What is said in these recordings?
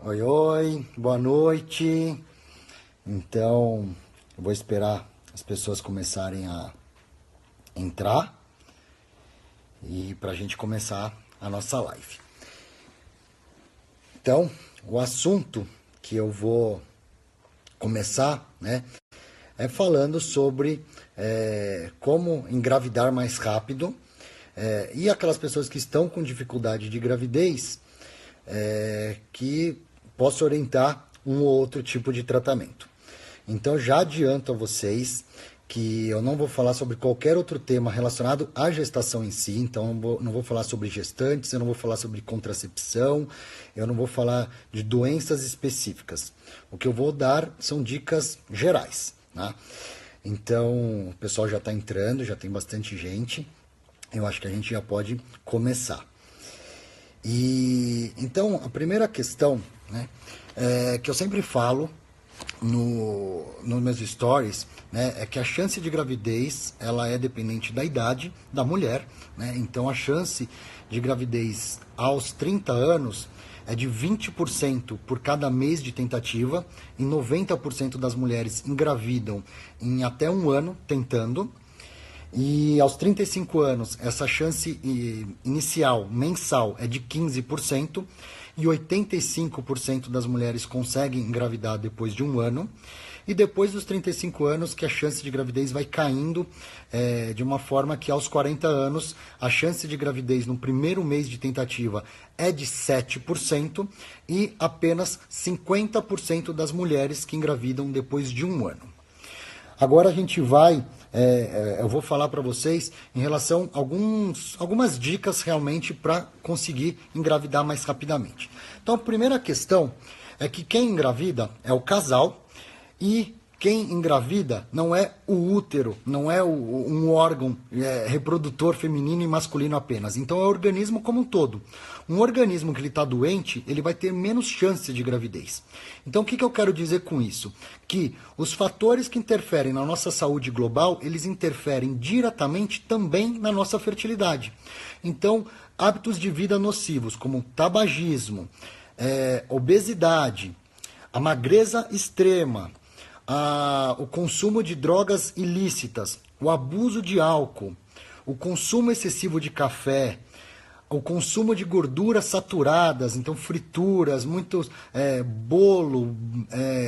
Oi, oi, boa noite. Então, eu vou esperar as pessoas começarem a entrar e para a gente começar a nossa live. Então, o assunto que eu vou começar, é falando sobre como engravidar mais rápido e aquelas pessoas que estão com dificuldade de gravidez, que posso orientar um ou outro tipo de tratamento. Então já adianto a vocês que eu não vou falar sobre qualquer outro tema relacionado à gestação em si, então não vou falar sobre gestantes, eu não vou falar sobre contracepção, eu não vou falar de doenças específicas. O que eu vou dar são dicas gerais, tá? Então o pessoal já está entrando, já tem bastante gente, eu acho que a gente já pode começar. E então a primeira questão, que eu sempre falo nos meus stories, é que a chance de gravidez ela é dependente da idade da mulher, Então a chance de gravidez aos 30 anos é de 20% por cada mês de tentativa, e 90% das mulheres engravidam em até um ano tentando. E aos 35 anos, essa chance inicial, mensal, é de 15%, e 85% das mulheres conseguem engravidar depois de um ano. E depois dos 35 anos, que a chance de gravidez vai caindo de uma forma que aos 40 anos, a chance de gravidez no primeiro mês de tentativa é de 7%, e apenas 50% das mulheres que engravidam depois de um ano. Agora a gente vai, eu vou falar para vocês em relação a algumas dicas realmente para conseguir engravidar mais rapidamente. Então a primeira questão é que quem engravida é o casal, e quem engravida não é o útero, não é um órgão reprodutor feminino e masculino apenas. Então é o organismo como um todo. Um organismo que ele está doente, ele vai ter menos chance de gravidez. Então o que eu quero dizer com isso? Que os fatores que interferem na nossa saúde global, eles interferem diretamente também na nossa fertilidade. Então, hábitos de vida nocivos, como tabagismo, obesidade, a magreza extrema, o consumo de drogas ilícitas, o abuso de álcool, o consumo excessivo de café, o consumo de gorduras saturadas, então frituras, muitos bolo,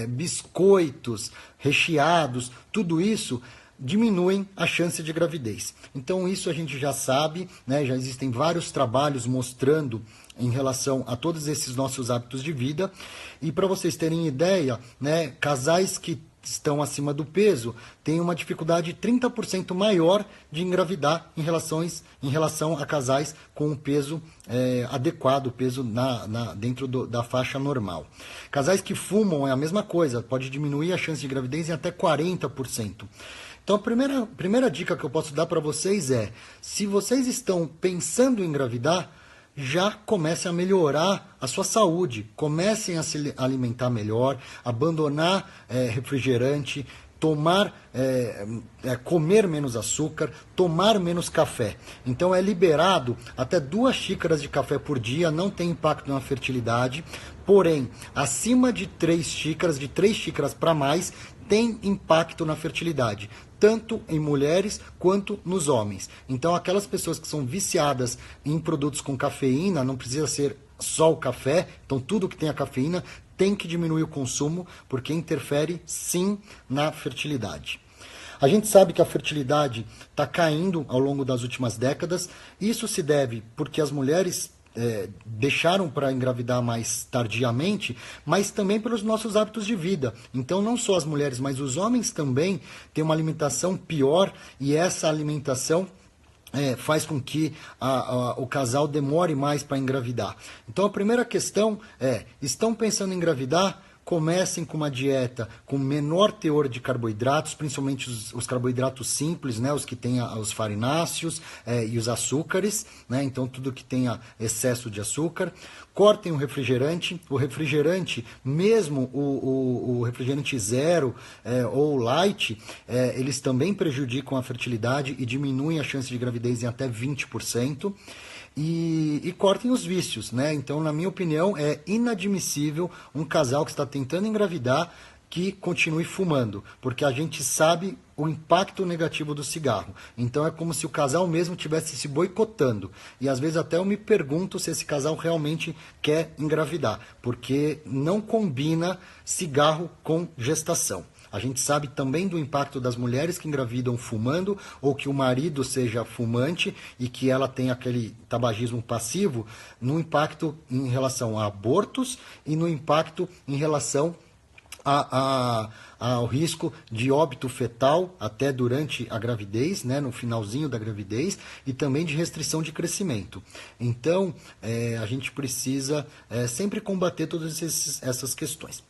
biscoitos recheados, tudo isso diminuem a chance de gravidez. Então isso a gente já sabe, já existem vários trabalhos mostrando em relação a todos esses nossos hábitos de vida. E para vocês terem ideia, casais que estão acima do peso têm uma dificuldade 30% maior de engravidar em relação a casais com um peso adequado, peso dentro da faixa normal. Casais que fumam é a mesma coisa, pode diminuir a chance de gravidez em até 40%. Então a primeira dica que eu posso dar para vocês é, se vocês estão pensando em engravidar, já comecem a melhorar a sua saúde, comecem a se alimentar melhor, abandonar refrigerante, comer menos açúcar, tomar menos café. Então é liberado até 2 xícaras de café por dia, não tem impacto na fertilidade, porém, acima de 3 xícaras, de 3 xícaras para mais, tem impacto na fertilidade, tanto em mulheres quanto nos homens. Então aquelas pessoas que são viciadas em produtos com cafeína, não precisa ser só o café, então tudo que tem a cafeína tem que diminuir o consumo, porque interfere sim na fertilidade. A gente sabe que a fertilidade está caindo ao longo das últimas décadas. Isso se deve porque as mulheres deixaram para engravidar mais tardiamente, mas também pelos nossos hábitos de vida. Então não só as mulheres, mas os homens também têm uma alimentação pior, e essa alimentação faz com que o casal demore mais para engravidar. Então a primeira questão é, estão pensando em engravidar? Comecem com uma dieta com menor teor de carboidratos, principalmente os carboidratos simples, os que têm os farináceos e os açúcares, então tudo que tenha excesso de açúcar. Cortem o refrigerante, mesmo o refrigerante zero ou light, eles também prejudicam a fertilidade e diminuem a chance de gravidez em até 20%. e cortem os vícios, né? Então, na minha opinião, é inadmissível um casal que está tentando engravidar que continue fumando, porque a gente sabe o impacto negativo do cigarro. Então é como se o casal mesmo estivesse se boicotando. E às vezes até eu me pergunto se esse casal realmente quer engravidar, porque não combina cigarro com gestação. A gente sabe também do impacto das mulheres que engravidam fumando, ou que o marido seja fumante e que ela tenha aquele tabagismo passivo, no impacto em relação a abortos e no impacto em relação ao risco de óbito fetal até durante a gravidez, né, no finalzinho da gravidez, e também de restrição de crescimento. Então, a gente precisa sempre combater todas essas questões.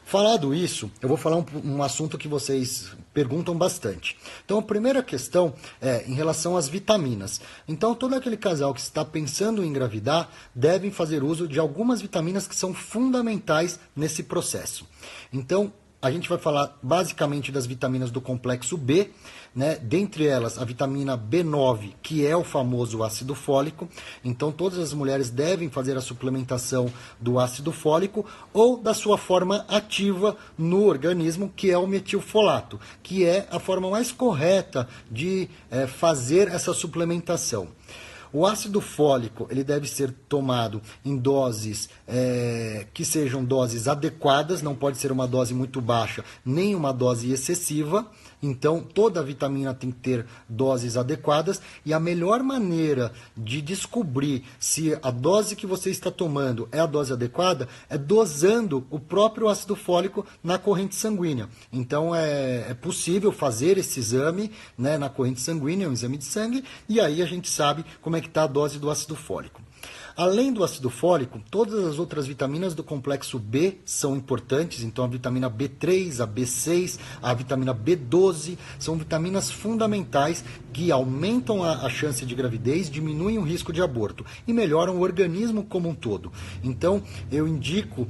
Falado isso, eu vou falar um assunto que vocês perguntam bastante. Então, a primeira questão é em relação às vitaminas. Então, todo aquele casal que está pensando em engravidar devem fazer uso de algumas vitaminas que são fundamentais nesse processo. Então, a gente vai falar basicamente das vitaminas do complexo B, né? Dentre elas a vitamina B9, que é o famoso ácido fólico. Então todas as mulheres devem fazer a suplementação do ácido fólico ou da sua forma ativa no organismo, que é o metilfolato, que é a forma mais correta de fazer essa suplementação. O ácido fólico ele deve ser tomado em doses que sejam doses adequadas, não pode ser uma dose muito baixa, nem uma dose excessiva. Então, toda a vitamina tem que ter doses adequadas, e a melhor maneira de descobrir se a dose que você está tomando é a dose adequada é dosando o próprio ácido fólico na corrente sanguínea. Então, é possível fazer esse exame, né, na corrente sanguínea, um exame de sangue, e aí a gente sabe como é que está a dose do ácido fólico. Além do ácido fólico, todas as outras vitaminas do complexo B são importantes. Então, a vitamina B3, a B6, a vitamina B12 são vitaminas fundamentais que aumentam a chance de gravidez, diminuem o risco de aborto e melhoram o organismo como um todo. Então, eu indico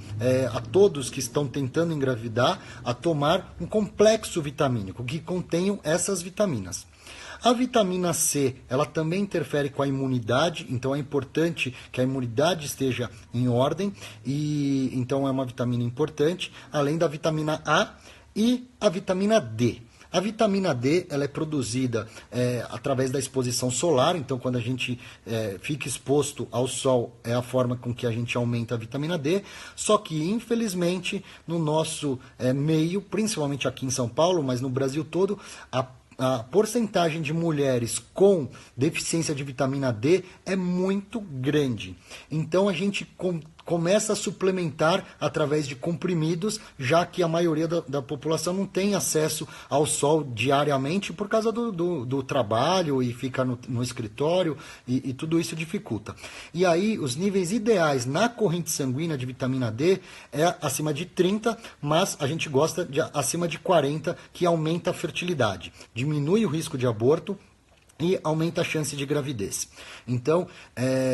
a todos que estão tentando engravidar a tomar um complexo vitamínico que contenham essas vitaminas. A vitamina C, ela também interfere com a imunidade, então é importante que a imunidade esteja em ordem, e então é uma vitamina importante, além da vitamina A e a vitamina D. A vitamina D ela é produzida através da exposição solar, então quando a gente fica exposto ao sol é a forma com que a gente aumenta a vitamina D, só que infelizmente no nosso meio, principalmente aqui em São Paulo, mas no Brasil todo, a porcentagem de mulheres com deficiência de vitamina D é muito grande. Então a gente começa a suplementar através de comprimidos, já que a maioria da população não tem acesso ao sol diariamente por causa do trabalho e fica no escritório, e tudo isso dificulta. E aí os níveis ideais na corrente sanguínea de vitamina D é acima de 30, mas a gente gosta de acima de 40, que aumenta a fertilidade, diminui o risco de aborto e aumenta a chance de gravidez. Então,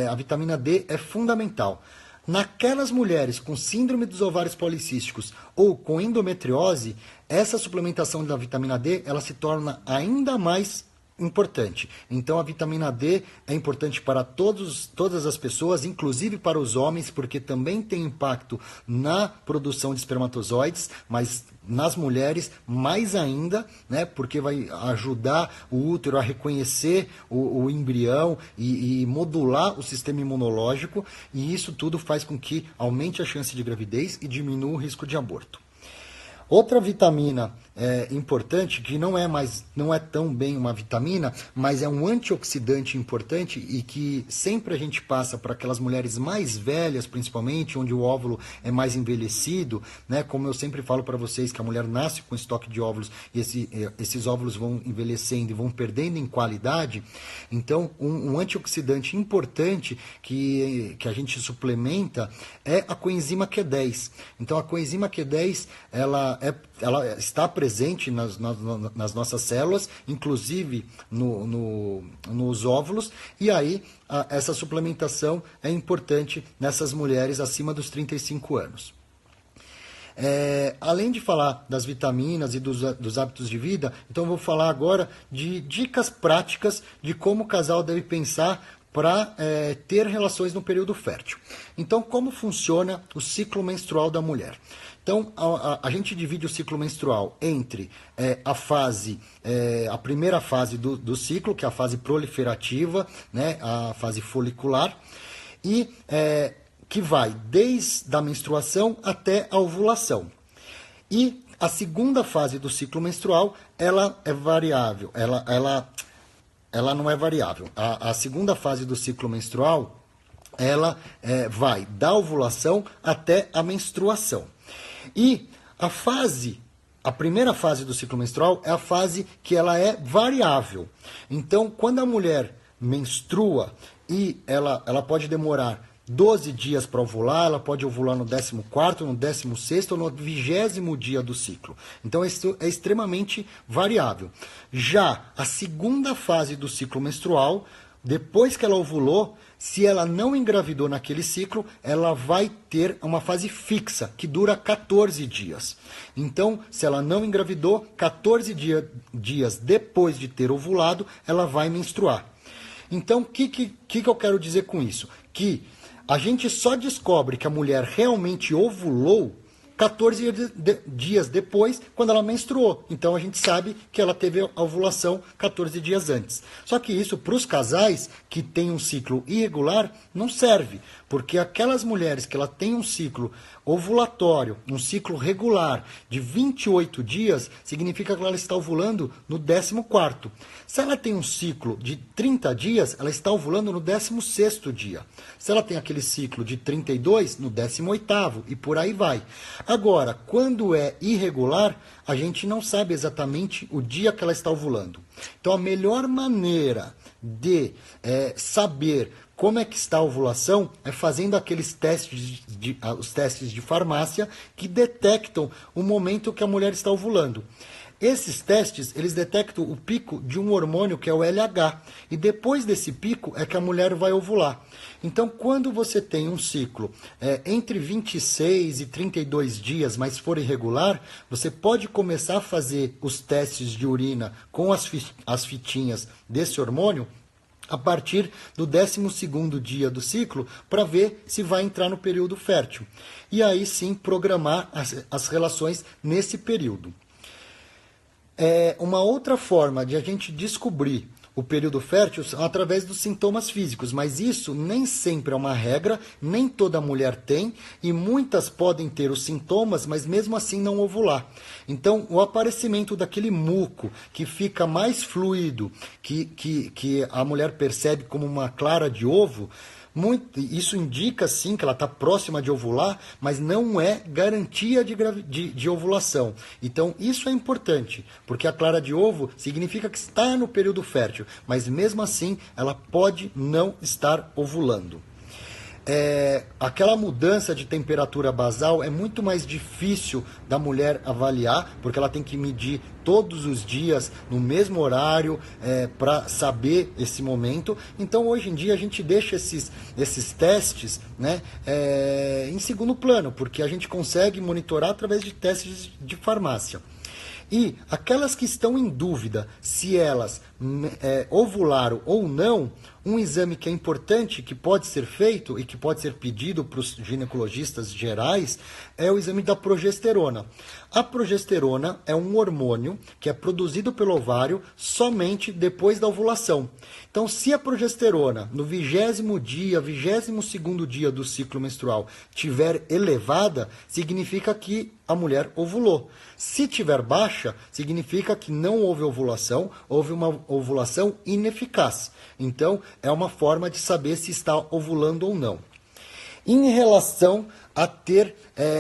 a vitamina D é fundamental. Naquelas mulheres com síndrome dos ovários policísticos ou com endometriose, essa suplementação da vitamina D ela se torna ainda mais importante. Então a vitamina D é importante para todas as pessoas, inclusive para os homens, porque também tem impacto na produção de espermatozoides, mas nas mulheres mais ainda, né, porque vai ajudar o útero a reconhecer o embrião e modular o sistema imunológico, e isso tudo faz com que aumente a chance de gravidez e diminua o risco de aborto. Outra vitamina importante, que não é tão bem uma vitamina, mas é um antioxidante importante e que sempre a gente passa para aquelas mulheres mais velhas, principalmente, onde o óvulo é mais envelhecido, né? Como eu sempre falo para vocês, que a mulher nasce com estoque de óvulos e esses óvulos vão envelhecendo e vão perdendo em qualidade. Então, um antioxidante importante que a gente suplementa é a coenzima Q10. Então, a coenzima Q10, ela está presente nas nossas células, inclusive nos óvulos, e aí essa suplementação é importante nessas mulheres acima dos 35 anos. Além de falar das vitaminas e dos hábitos de vida, então eu vou falar agora de dicas práticas de como o casal deve pensar para ter relações no período fértil. Então, como funciona o ciclo menstrual da mulher? Então, a gente divide o ciclo menstrual entre a primeira fase do ciclo, que é a fase proliferativa, né, a fase folicular, e que vai desde a menstruação até a ovulação. E a segunda fase do ciclo menstrual, ela é variável, ela não é variável. A segunda fase do ciclo menstrual, ela vai da ovulação até a menstruação. E a primeira fase do ciclo menstrual é a fase que ela é variável. Então, quando a mulher menstrua e ela pode demorar 12 dias para ovular, ela pode ovular no 14º, no 16º ou no 20º dia do ciclo. Então, isso é extremamente variável. Já a segunda fase do ciclo menstrual, depois que ela ovulou, se ela não engravidou naquele ciclo, ela vai ter uma fase fixa, que dura 14 dias. Então, se ela não engravidou, 14 dias depois de ter ovulado, ela vai menstruar. Então, o que eu quero dizer com isso? Que a gente só descobre que a mulher realmente ovulou 14 dias depois, quando ela menstruou. Então a gente sabe que ela teve a ovulação 14 dias antes. Só que isso, para os casais que têm um ciclo irregular, não serve. Porque aquelas mulheres que ela tem um ciclo ovulatório, um ciclo regular de 28 dias, significa que ela está ovulando no 14º. Se ela tem um ciclo de 30 dias, ela está ovulando no 16º dia. Se ela tem aquele ciclo de 32, no 18º, e por aí vai. Agora, quando é irregular, a gente não sabe exatamente o dia que ela está ovulando. Então, a melhor maneira de saber como é que está a ovulação é fazendo aqueles testes os testes de farmácia que detectam o momento que a mulher está ovulando. Esses testes, eles detectam o pico de um hormônio que é o LH. E depois desse pico é que a mulher vai ovular. Então, quando você tem um ciclo entre 26 e 32 dias, mas for irregular, você pode começar a fazer os testes de urina com as fitinhas desse hormônio a partir do 12º dia do ciclo, para ver se vai entrar no período fértil. E aí sim programar as relações nesse período. Uma outra forma de a gente descobrir o período fértil é através dos sintomas físicos, mas isso nem sempre é uma regra, nem toda mulher tem, e muitas podem ter os sintomas, mas mesmo assim não ovular. Então, o aparecimento daquele muco que fica mais fluido, que a mulher percebe como uma clara de ovo, isso indica sim que ela está próxima de ovular, mas não é garantia de ovulação. Então isso é importante, porque a clara de ovo significa que está no período fértil, mas mesmo assim ela pode não estar ovulando. Aquela mudança de temperatura basal é muito mais difícil da mulher avaliar, porque ela tem que medir todos os dias no mesmo horário para saber esse momento. Então hoje em dia a gente deixa esses testes, né, em segundo plano, porque a gente consegue monitorar através de testes de farmácia. E aquelas que estão em dúvida se elas ovularam ou não, um exame que é importante, que pode ser feito e que pode ser pedido para os ginecologistas gerais, é o exame da progesterona. A progesterona é um hormônio que é produzido pelo ovário somente depois da ovulação. Então, se a progesterona no 20º dia, 22º dia do ciclo menstrual tiver elevada, significa que a mulher ovulou. Se tiver baixa, significa que não houve ovulação, houve uma ovulação ineficaz. Então, é uma forma de saber se está ovulando ou não. Em relação a ter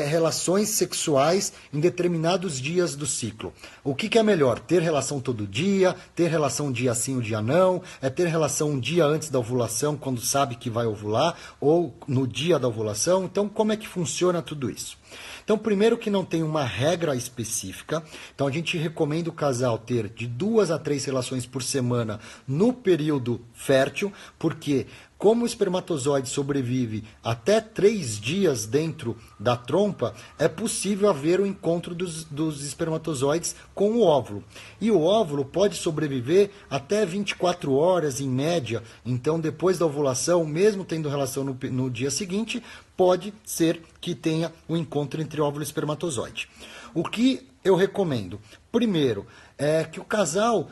relações sexuais em determinados dias do ciclo. O que é melhor? Ter relação todo dia? Ter relação um dia sim, um dia não? Ter relação um dia antes da ovulação, quando sabe que vai ovular? Ou no dia da ovulação? Então, como é que funciona tudo isso? Então, primeiro que não tem uma regra específica. Então, a gente recomenda o casal ter de 2 a 3 relações por semana no período fértil, porque como o espermatozoide sobrevive até 3 dias dentro da trompa, é possível haver o encontro dos espermatozoides com o óvulo. E o óvulo pode sobreviver até 24 horas em média. Então, depois da ovulação, mesmo tendo relação no dia seguinte, pode ser que tenha um encontro entre óvulo e espermatozoide. O que eu recomendo? Primeiro, é que o casal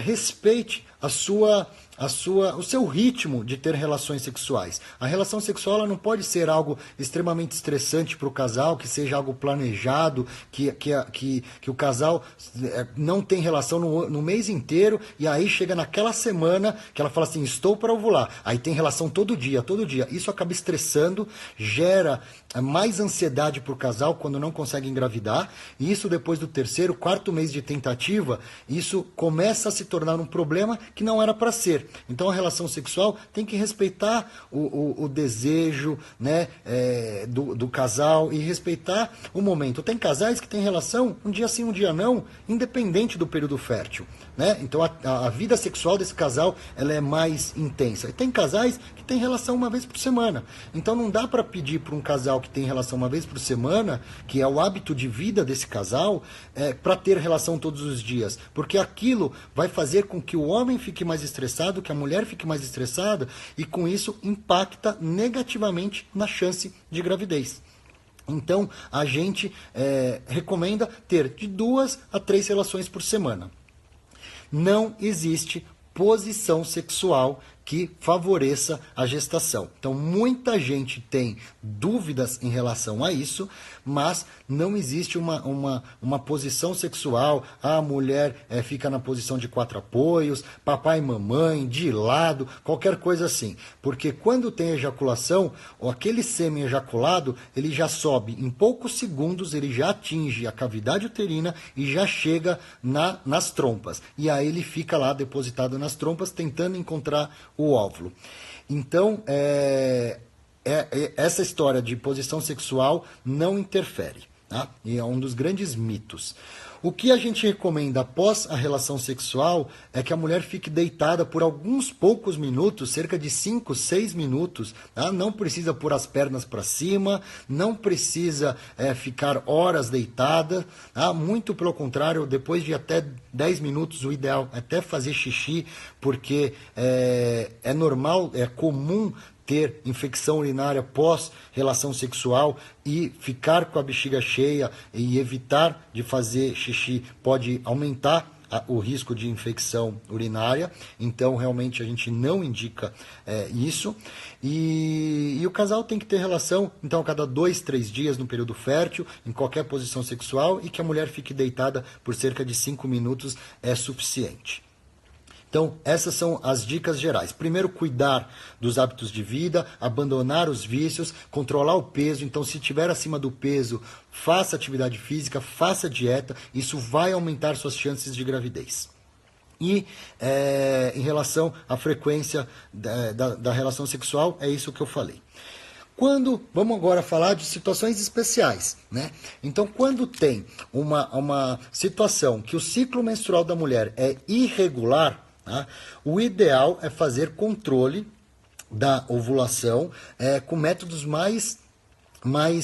respeite o seu ritmo de ter relações sexuais. A relação sexual ela não pode ser algo extremamente estressante para o casal, que seja algo planejado, que o casal não tem relação no mês inteiro, e aí chega naquela semana que ela fala assim, estou para ovular. Aí tem relação todo dia. Isso acaba estressando, gera mais ansiedade para o casal quando não consegue engravidar, e isso depois do terceiro, quarto mês de tentativa, isso começa a se tornar um problema que não era para ser. Então a relação sexual tem que respeitar o desejo, né, do casal e respeitar o momento. Tem casais que têm relação um dia sim, um dia não, independente do período fértil, né? Então a vida sexual desse casal ela é mais intensa. E tem casais que têm relação uma vez por semana. Então não dá para pedir para um casal que tem relação uma vez por semana, que é o hábito de vida desse casal, para ter relação todos os dias. Porque aquilo vai fazer com que o homem fique mais estressado, que a mulher fique mais estressada, e com isso impacta negativamente na chance de gravidez. Então, a gente recomenda ter de 2 a 3 relações por semana. Não existe posição sexual que favoreça a gestação. Então, muita gente tem dúvidas em relação a isso, mas não existe uma posição sexual. A mulher fica na posição de 4 apoios, papai e mamãe, de lado, qualquer coisa assim. Porque quando tem ejaculação, aquele sêmen ejaculado, ele já sobe em poucos segundos, ele já atinge a cavidade uterina e já chega nas trompas. E aí ele fica lá depositado nas trompas, tentando encontrar o óvulo. Então, essa história de posição sexual não interfere, tá? E é um dos grandes mitos. O que a gente recomenda após a relação sexual é que a mulher fique deitada por alguns poucos minutos, cerca de 5, 6 minutos. Tá? Não precisa pôr as pernas para cima, não precisa ficar horas deitada. Tá? Muito pelo contrário, depois de até 10 minutos, o ideal é até fazer xixi, porque é normal, é comum ter infecção urinária pós relação sexual e ficar com a bexiga cheia e evitar de fazer xixi pode aumentar o risco de infecção urinária. Então realmente a gente não indica isso, e o casal tem que ter relação então a cada 2, 3 dias no período fértil, em qualquer posição sexual, e que a mulher fique deitada por cerca de 5 minutos é suficiente. Então, essas são as dicas gerais. Primeiro, cuidar dos hábitos de vida, abandonar os vícios, controlar o peso. Então, se estiver acima do peso, faça atividade física, faça dieta. Isso vai aumentar suas chances de gravidez. E em relação à frequência da relação sexual, é isso que eu falei. Vamos agora falar de situações especiais, né? Então, quando tem uma situação que o ciclo menstrual da mulher é irregular, tá? O ideal é fazer controle da ovulação com métodos mais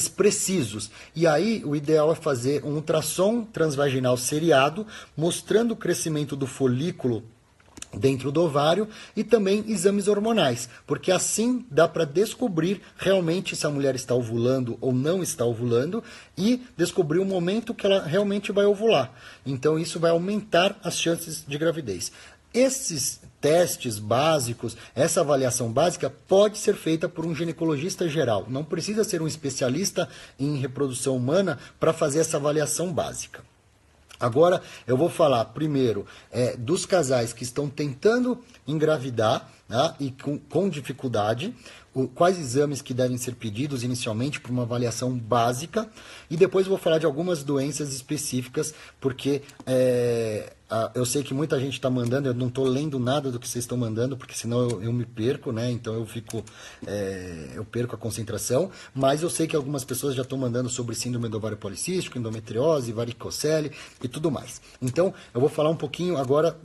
precisos. E aí, o ideal é fazer um ultrassom transvaginal seriado, mostrando o crescimento do folículo dentro do ovário, e também exames hormonais, porque assim dá para descobrir realmente se a mulher está ovulando ou não está ovulando, e descobrir o momento que ela realmente vai ovular. Então isso vai aumentar as chances de gravidez. Esses testes básicos, essa avaliação básica pode ser feita por um ginecologista geral. Não precisa ser um especialista em reprodução humana para fazer essa avaliação básica. Agora eu vou falar primeiro dos casais que estão tentando engravidar, tá? E com dificuldade, quais exames que devem ser pedidos inicialmente para uma avaliação básica, e depois eu vou falar de algumas doenças específicas, porque Eu sei que muita gente está mandando, eu não estou lendo nada do que vocês estão mandando, porque senão eu me perco, né? Então eu perco a concentração. Mas eu sei que algumas pessoas já estão mandando sobre síndrome do ovário policístico, endometriose, varicocele e tudo mais. Então eu vou falar um pouquinho agora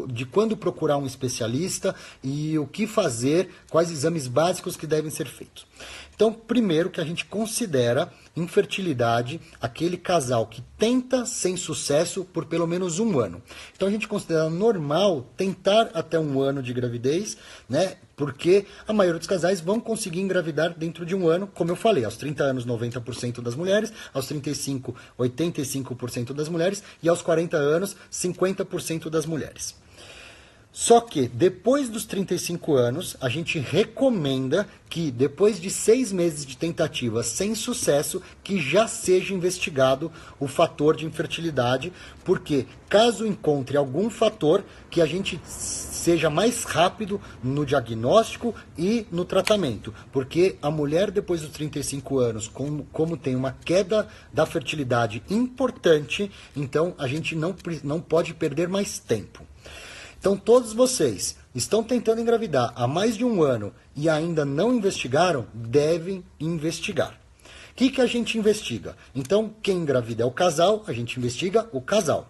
de quando procurar um especialista e o que fazer, quais exames básicos que devem ser feitos. Então, primeiro que a gente considera infertilidade aquele casal que tenta sem sucesso por pelo menos 1 ano. Então a gente considera normal tentar até 1 ano de gravidez, né? Porque a maioria dos casais vão conseguir engravidar dentro de 1 ano, como eu falei, aos 30 anos 90% das mulheres, aos 35, 85% das mulheres e aos 40 anos 50% das mulheres. Só que depois dos 35 anos, a gente recomenda que depois de 6 meses de tentativa sem sucesso, que já seja investigado o fator de infertilidade, porque caso encontre algum fator, que a gente seja mais rápido no diagnóstico e no tratamento, porque a mulher depois dos 35 anos, como tem uma queda da fertilidade importante, então a gente não pode perder mais tempo. Então, todos vocês estão tentando engravidar há mais de 1 ano e ainda não investigaram, devem investigar. O que a gente investiga? Então, quem engravida é o casal, a gente investiga o casal.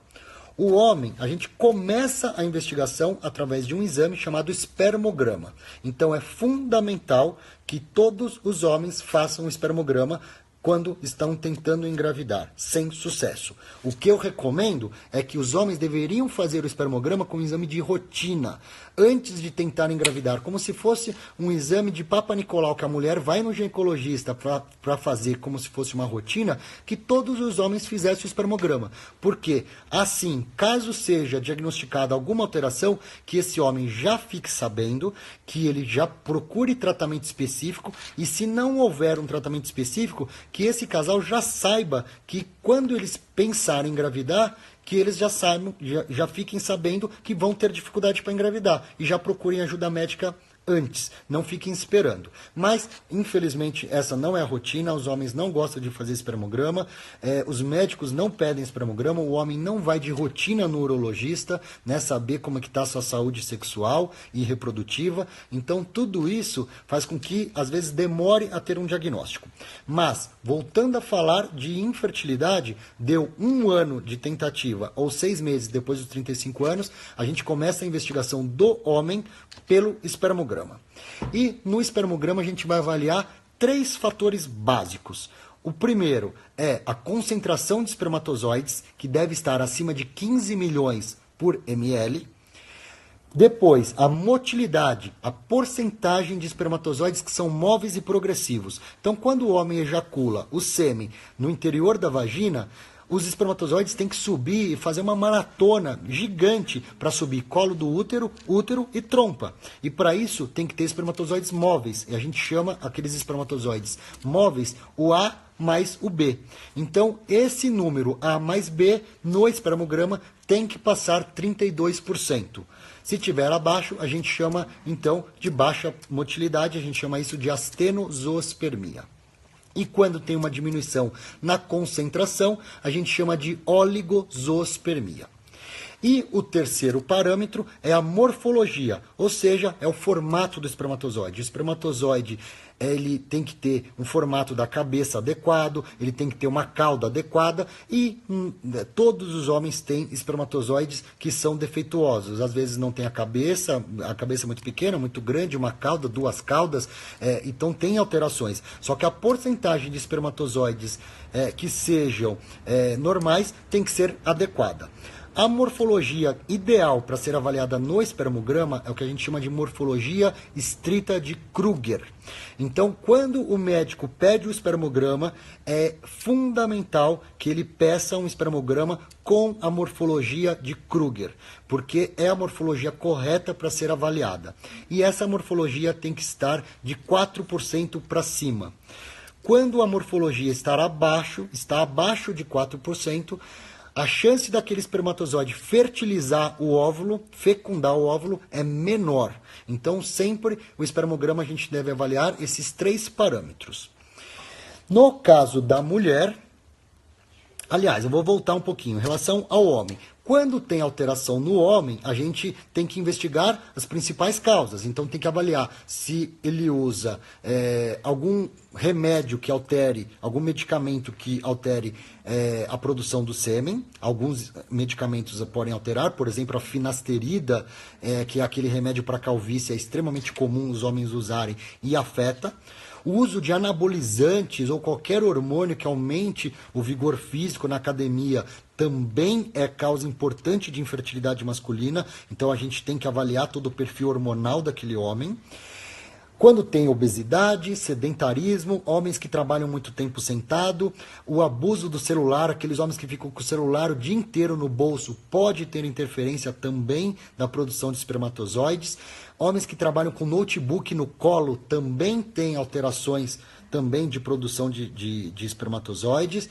O homem, a gente começa a investigação através de um exame chamado espermograma. Então, é fundamental que todos os homens façam o espermograma quando estão tentando engravidar, sem sucesso. O que eu recomendo é que os homens deveriam fazer o espermograma com um exame de rotina, antes de tentar engravidar, como se fosse um exame de Papa Nicolau, que a mulher vai no ginecologista para fazer como se fosse uma rotina, que todos os homens fizessem o espermograma. Porque, assim, caso seja diagnosticada alguma alteração, que esse homem já fique sabendo, que ele já procure tratamento específico, e se não houver um tratamento específico, que esse casal já saiba que quando eles pensarem em engravidar, que eles já saibam, já fiquem sabendo que vão ter dificuldade para engravidar e já procurem ajuda médica antes, não fiquem esperando. Mas, infelizmente, essa não é a rotina, os homens não gostam de fazer espermograma, os médicos não pedem espermograma, o homem não vai de rotina no urologista, né, saber como é que está a sua saúde sexual e reprodutiva, então tudo isso faz com que, às vezes, demore a ter um diagnóstico. Mas, voltando a falar de infertilidade, deu 1 ano de tentativa, ou 6 meses depois dos 35 anos, a gente começa a investigação do homem pelo espermograma. E no espermograma a gente vai avaliar 3 fatores básicos. O primeiro é a concentração de espermatozoides, que deve estar acima de 15 milhões por ml. Depois, a motilidade, a porcentagem de espermatozoides que são móveis e progressivos. Então, quando o homem ejacula o sêmen no interior da vagina, os espermatozoides têm que subir e fazer uma maratona gigante para subir colo do útero e trompa. E para isso tem que ter espermatozoides móveis. E a gente chama aqueles espermatozoides móveis o A mais o B. Então, esse número A mais B no espermograma tem que passar 32%. Se tiver abaixo, a gente chama então de baixa motilidade, a gente chama isso de astenozoospermia. E quando tem uma diminuição na concentração, a gente chama de oligozoospermia. E o terceiro parâmetro é a morfologia, ou seja, é o formato do espermatozoide. O espermatozoide ele tem que ter um formato da cabeça adequado, ele tem que ter uma cauda adequada e todos os homens têm espermatozoides que são defeituosos. Às vezes não tem a cabeça é muito pequena, muito grande, uma cauda, 2 caudas, então tem alterações. Só que a porcentagem de espermatozoides que sejam normais tem que ser adequada. A morfologia ideal para ser avaliada no espermograma é o que a gente chama de morfologia estrita de Kruger. Então, quando o médico pede o espermograma, é fundamental que ele peça um espermograma com a morfologia de Kruger, porque é a morfologia correta para ser avaliada. E essa morfologia tem que estar de 4% para cima. Quando a morfologia está abaixo de 4%, a chance daquele espermatozoide fertilizar o óvulo, fecundar o óvulo, é menor. Então, sempre o espermograma a gente deve avaliar esses 3 parâmetros. No caso da mulher, aliás, eu vou voltar um pouquinho em relação ao homem. Quando tem alteração no homem, a gente tem que investigar as principais causas. Então tem que avaliar se ele usa algum remédio que altere, algum medicamento que altere a produção do sêmen. Alguns medicamentos podem alterar, por exemplo, a finasterida, que é aquele remédio para calvície, é extremamente comum os homens usarem e afeta. O uso de anabolizantes ou qualquer hormônio que aumente o vigor físico na academia também é causa importante de infertilidade masculina, então a gente tem que avaliar todo o perfil hormonal daquele homem. Quando tem obesidade, sedentarismo, homens que trabalham muito tempo sentado, o abuso do celular, aqueles homens que ficam com o celular o dia inteiro no bolso, pode ter interferência também na produção de espermatozoides. Homens que trabalham com notebook no colo também têm alterações também de produção de espermatozoides,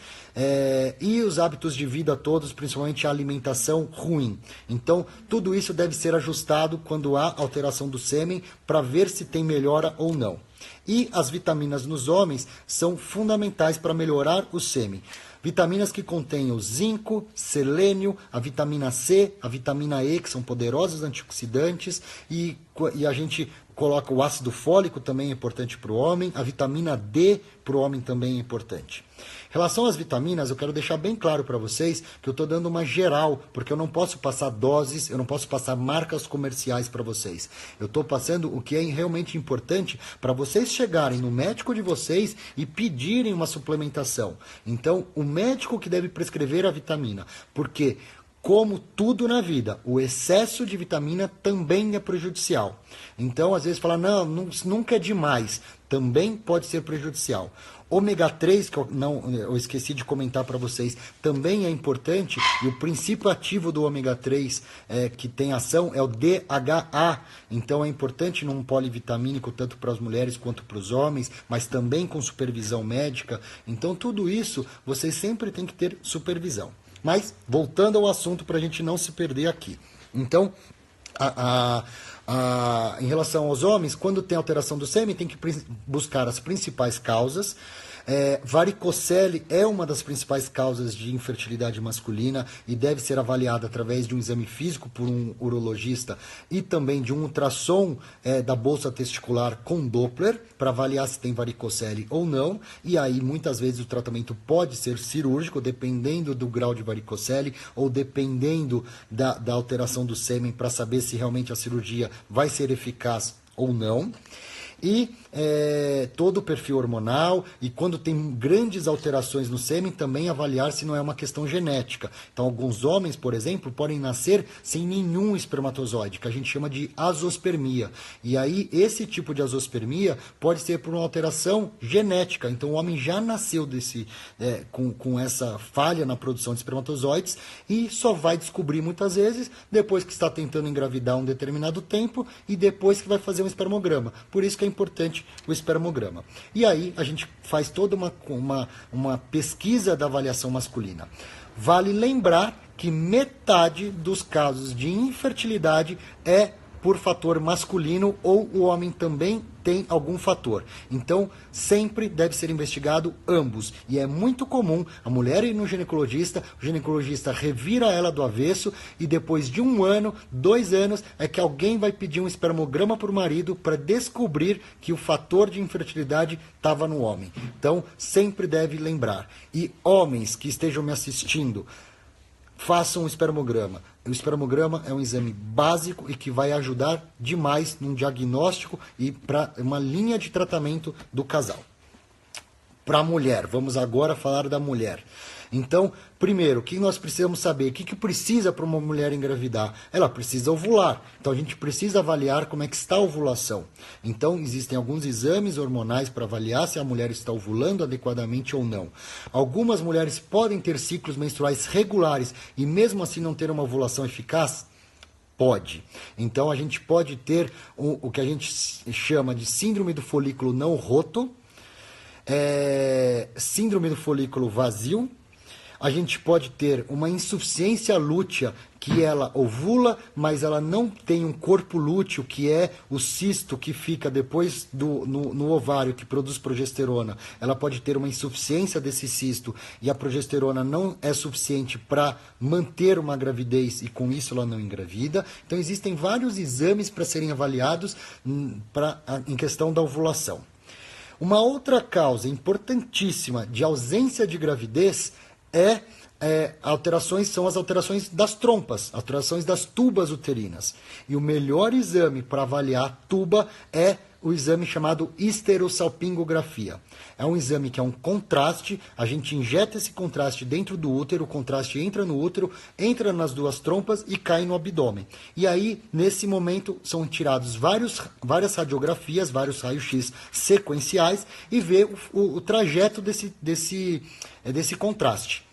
e os hábitos de vida todos, principalmente a alimentação ruim. Então, tudo isso deve ser ajustado quando há alteração do sêmen para ver se tem melhora ou não. E as vitaminas nos homens são fundamentais para melhorar o sêmen. Vitaminas que contêm o zinco, selênio, a vitamina C, a vitamina E, que são poderosos antioxidantes, e a gente coloca o ácido fólico, também é importante para o homem, a vitamina D para o homem também é importante. Em relação às vitaminas, eu quero deixar bem claro para vocês que eu estou dando uma geral, porque eu não posso passar doses, eu não posso passar marcas comerciais para vocês. Eu estou passando o que é realmente importante para vocês chegarem no médico de vocês e pedirem uma suplementação. Então, o médico que deve prescrever a vitamina, porque como tudo na vida, o excesso de vitamina também é prejudicial. Então, às vezes, fala, não, nunca é demais. Também pode ser prejudicial. Ômega 3, que eu esqueci de comentar para vocês, também é importante. E o princípio ativo do ômega 3 que tem ação é o DHA. Então, é importante num polivitamínico, tanto para as mulheres quanto para os homens, mas também com supervisão médica. Então, tudo isso, vocês sempre têm que ter supervisão. Mas, voltando ao assunto para a gente não se perder aqui. Então, em relação aos homens, quando tem alteração do sêmen, tem que buscar as principais causas. Varicocele é uma das principais causas de infertilidade masculina e deve ser avaliada através de um exame físico por um urologista e também de um ultrassom da bolsa testicular com Doppler para avaliar se tem varicocele ou não. E aí, muitas vezes, o tratamento pode ser cirúrgico, dependendo do grau de varicocele ou dependendo da alteração do sêmen, para saber se realmente a cirurgia vai ser eficaz ou não. E todo o perfil hormonal, e quando tem grandes alterações no sêmen, também avaliar se não é uma questão genética. Então, alguns homens, por exemplo, podem nascer sem nenhum espermatozoide, que a gente chama de azospermia. E aí, esse tipo de azospermia pode ser por uma alteração genética. Então, o homem já nasceu com essa falha na produção de espermatozoides e só vai descobrir muitas vezes depois que está tentando engravidar um determinado tempo e depois que vai fazer um espermograma. Por isso que é importante o espermograma. E aí a gente faz toda uma pesquisa da avaliação masculina. Vale lembrar que metade dos casos de infertilidade é por fator masculino ou o homem também tem algum fator. Então, sempre deve ser investigado ambos. E é muito comum a mulher ir no ginecologista, o ginecologista revira ela do avesso e depois de 1 ano, 2 anos, é que alguém vai pedir um espermograma para o marido para descobrir que o fator de infertilidade estava no homem. Então, sempre deve lembrar. E homens que estejam me assistindo, façam um espermograma. O espermograma é um exame básico e que vai ajudar demais num diagnóstico e para uma linha de tratamento do casal. Para a mulher, vamos agora falar da mulher. Então, primeiro, o que nós precisamos saber? O que precisa para uma mulher engravidar? Ela precisa ovular. Então, a gente precisa avaliar como é que está a ovulação. Então, existem alguns exames hormonais para avaliar se a mulher está ovulando adequadamente ou não. Algumas mulheres podem ter ciclos menstruais regulares e mesmo assim não ter uma ovulação eficaz? Pode. Então, a gente pode ter o que a gente chama de síndrome do folículo não roto, síndrome do folículo vazio, A gente pode ter uma insuficiência lútea, que ela ovula, mas ela não tem um corpo lúteo, que é o cisto que fica depois no ovário, que produz progesterona. Ela pode ter uma insuficiência desse cisto e a progesterona não é suficiente para manter uma gravidez e com isso ela não engravida. Então existem vários exames para serem avaliados em questão da ovulação. Uma outra causa importantíssima de ausência de gravidez são as alterações das trompas, alterações das tubas uterinas. E o melhor exame para avaliar a tuba é o exame chamado histerosalpingografia. É um exame que é um contraste, a gente injeta esse contraste dentro do útero, o contraste entra no útero, entra nas duas trompas e cai no abdômen. E aí, nesse momento, são tirados várias radiografias, vários raios-x sequenciais e vê o trajeto desse contraste.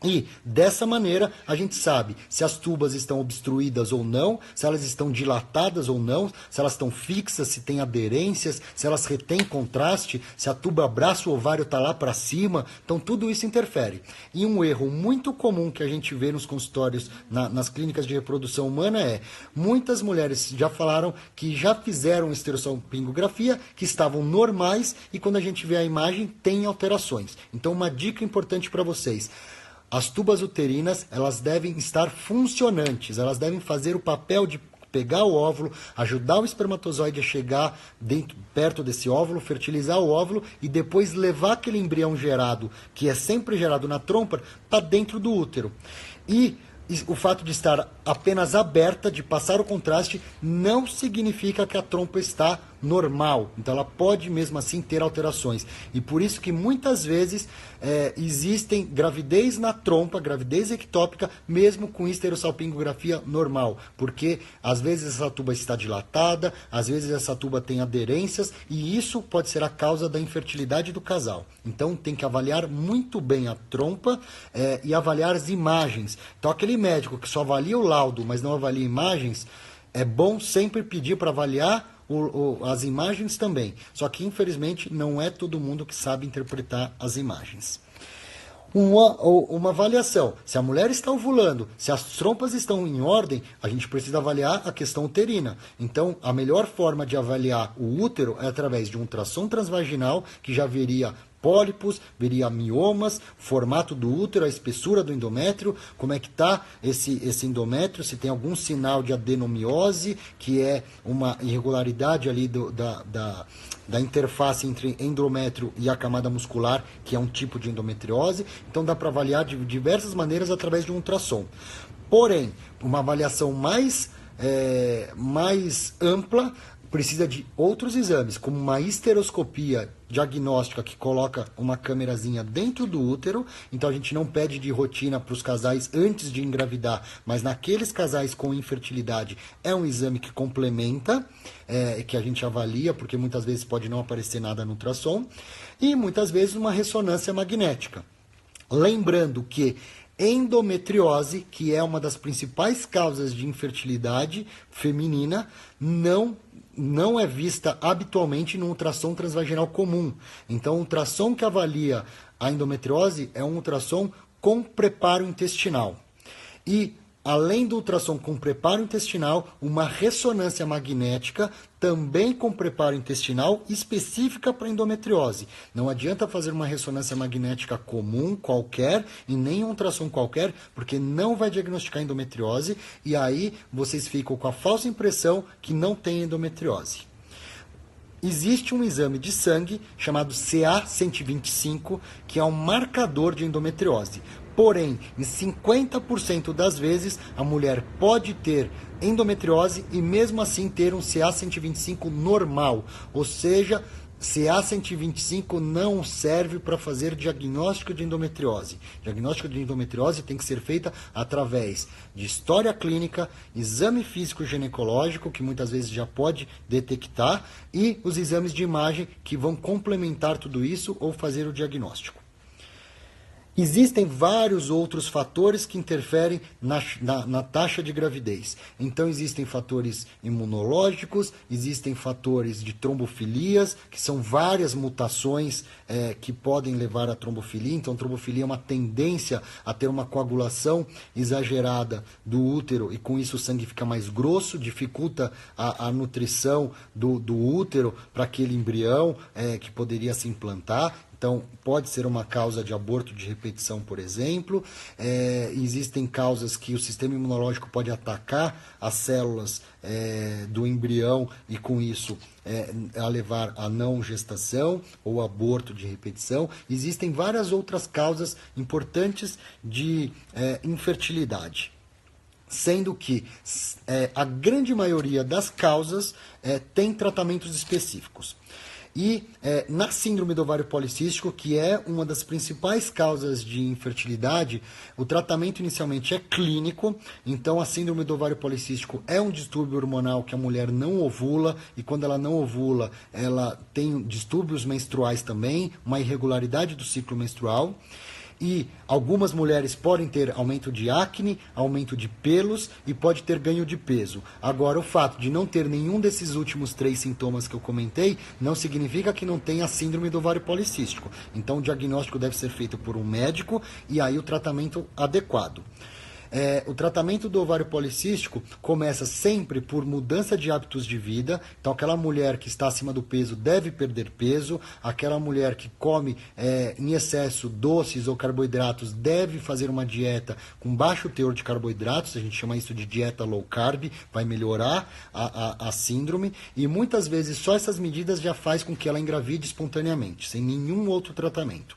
E, dessa maneira, a gente sabe se as tubas estão obstruídas ou não, se elas estão dilatadas ou não, se elas estão fixas, se tem aderências, se elas retêm contraste, se a tuba abraça o ovário está lá para cima. Então, tudo isso interfere. E um erro muito comum que a gente vê nos consultórios, nas clínicas de reprodução humana muitas mulheres já falaram que já fizeram esterossalpingografia, que estavam normais e quando a gente vê a imagem tem alterações. Então, uma dica importante para vocês. As tubas uterinas, elas devem estar funcionantes, elas devem fazer o papel de pegar o óvulo, ajudar o espermatozoide a chegar perto desse óvulo, fertilizar o óvulo e depois levar aquele embrião gerado, que é sempre gerado na trompa, para dentro do útero. E o fato de estar apenas aberta, de passar o contraste, não significa que a trompa está normal. Então ela pode mesmo assim ter alterações. E por isso que muitas vezes existem gravidez na trompa, gravidez ectópica, mesmo com histerossalpingografia normal. Porque às vezes essa tuba está dilatada, às vezes essa tuba tem aderências e isso pode ser a causa da infertilidade do casal. Então tem que avaliar muito bem a trompa e avaliar as imagens. Então aquele médico que só avalia o laudo, mas não avalia imagens, é bom sempre pedir para avaliar as imagens também. Só que, infelizmente, não é todo mundo que sabe interpretar as imagens. Uma avaliação. Se a mulher está ovulando, se as trompas estão em ordem, a gente precisa avaliar a questão uterina. Então, a melhor forma de avaliar o útero é através de um ultrassom transvaginal, que já veria pólipos, veria miomas, formato do útero, a espessura do endométrio, como é que está esse endométrio, se tem algum sinal de adenomiose, que é uma irregularidade ali da interface entre endométrio e a camada muscular, que é um tipo de endometriose. Então dá para avaliar de diversas maneiras através de um ultrassom. Porém, uma avaliação mais ampla precisa de outros exames, como uma histeroscopia diagnóstica que coloca uma câmerazinha dentro do útero. Então a gente não pede de rotina para os casais antes de engravidar, mas naqueles casais com infertilidade é um exame que complementa, que a gente avalia, porque muitas vezes pode não aparecer nada no ultrassom, e muitas vezes uma ressonância magnética. Lembrando que endometriose, que é uma das principais causas de infertilidade feminina, não é vista habitualmente no ultrassom transvaginal comum. Então, o ultrassom que avalia a endometriose é um ultrassom com preparo intestinal. E, além do ultrassom com preparo intestinal, uma ressonância magnética também com preparo intestinal específica para endometriose. Não adianta fazer uma ressonância magnética comum, qualquer, e nem um ultrassom qualquer, porque não vai diagnosticar endometriose, e aí vocês ficam com a falsa impressão que não tem endometriose. Existe um exame de sangue chamado CA-125, que é um marcador de endometriose. Porém, em 50% das vezes, a mulher pode ter endometriose e mesmo assim ter um CA-125 normal. Ou seja, CA-125 não serve para fazer diagnóstico de endometriose. Diagnóstico de endometriose tem que ser feita através de história clínica, exame físico ginecológico, que muitas vezes já pode detectar, e os exames de imagem que vão complementar tudo isso ou fazer o diagnóstico. Existem vários outros fatores que interferem na taxa de gravidez. Então, existem fatores imunológicos, existem fatores de trombofilias, que são várias mutações que podem levar à trombofilia. Então, trombofilia é uma tendência a ter uma coagulação exagerada do útero e com isso o sangue fica mais grosso, dificulta a nutrição do útero para aquele embrião que poderia se implantar. Então, pode ser uma causa de aborto de repetição, por exemplo. Existem causas que o sistema imunológico pode atacar as células do embrião e, com isso, a levar a não gestação ou aborto de repetição. Existem várias outras causas importantes de infertilidade, sendo que a grande maioria das causas tem tratamentos específicos. E na síndrome do ovário policístico, que é uma das principais causas de infertilidade, o tratamento inicialmente é clínico. Então, a síndrome do ovário policístico é um distúrbio hormonal que a mulher não ovula, e quando ela não ovula, ela tem distúrbios menstruais também, uma irregularidade do ciclo menstrual. E algumas mulheres podem ter aumento de acne, aumento de pelos e pode ter ganho de peso. Agora, o fato de não ter nenhum desses últimos 3 sintomas que eu comentei não significa que não tenha a síndrome do ovário policístico. Então, o diagnóstico deve ser feito por um médico e aí o tratamento adequado. O tratamento do ovário policístico começa sempre por mudança de hábitos de vida. Então, aquela mulher que está acima do peso deve perder peso. Aquela mulher que come em excesso doces ou carboidratos deve fazer uma dieta com baixo teor de carboidratos. A gente chama isso de dieta low carb, vai melhorar a síndrome. E muitas vezes só essas medidas já faz com que ela engravide espontaneamente, sem nenhum outro tratamento.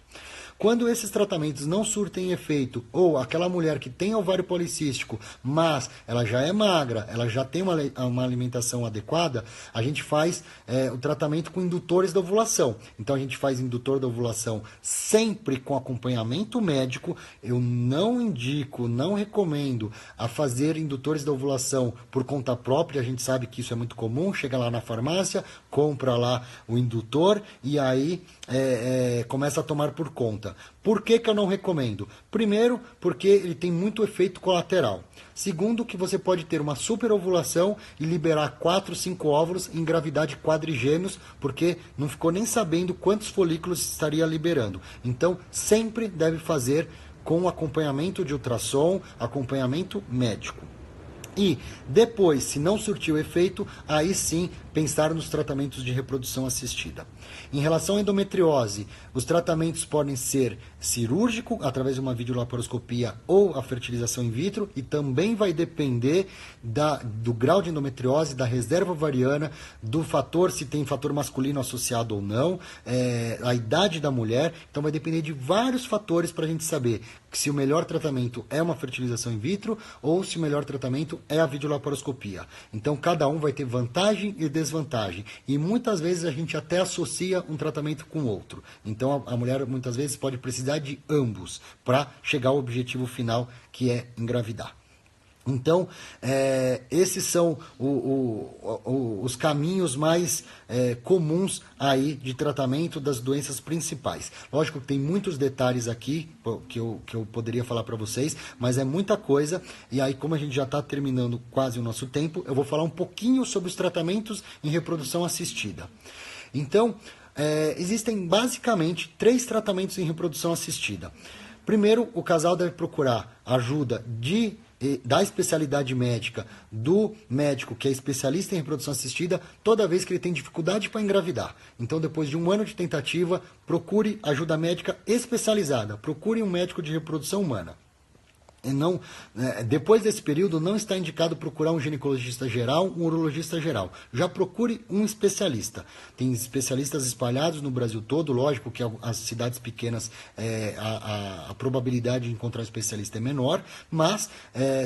Quando esses tratamentos não surtem efeito, ou aquela mulher que tem ovário policístico, mas ela já é magra, ela já tem uma alimentação adequada, a gente faz o tratamento com indutores da ovulação. Então, a gente faz indutor da ovulação sempre com acompanhamento médico. Eu não indico, não recomendo a fazer indutores da ovulação por conta própria. A gente sabe que isso é muito comum, chega lá na farmácia, compra lá o indutor e aí começa a tomar por conta. Por que eu não recomendo? Primeiro, porque ele tem muito efeito colateral. Segundo, que você pode ter uma superovulação e liberar 4, 5 óvulos e engravidar de quadrigêmeos, porque não ficou nem sabendo quantos folículos estaria liberando. Então, sempre deve fazer com acompanhamento de ultrassom, acompanhamento médico. E depois, se não surtiu efeito, aí sim pensar nos tratamentos de reprodução assistida. Em relação à endometriose, os tratamentos podem ser cirúrgico, através de uma videolaparoscopia ou a fertilização in vitro, e também vai depender do grau de endometriose, da reserva ovariana, do fator, se tem fator masculino associado ou não, a idade da mulher. Então vai depender de vários fatores para a gente saber se o melhor tratamento é uma fertilização in vitro ou se o melhor tratamento é a videolaparoscopia. Então cada um vai ter vantagem e desvantagem. E muitas vezes a gente até associa um tratamento com outro. Então a mulher muitas vezes pode precisar de ambos para chegar ao objetivo final, que é engravidar. Então, esses são os caminhos mais comuns aí de tratamento das doenças principais. Lógico que tem muitos detalhes aqui que eu poderia falar para vocês, mas é muita coisa. E aí, como a gente já está terminando quase o nosso tempo, eu vou falar um pouquinho sobre os tratamentos em reprodução assistida. Então, existem basicamente 3 tratamentos em reprodução assistida. Primeiro, o casal deve procurar ajuda da especialidade médica do médico que é especialista em reprodução assistida toda vez que ele tem dificuldade para engravidar. Então, depois de 1 ano de tentativa, procure ajuda médica especializada, procure um médico de reprodução humana. Depois desse período, não está indicado procurar um ginecologista geral, um urologista geral. Já procure um especialista. Tem especialistas espalhados no Brasil todo, lógico que as cidades pequenas a probabilidade de encontrar um especialista é menor, mas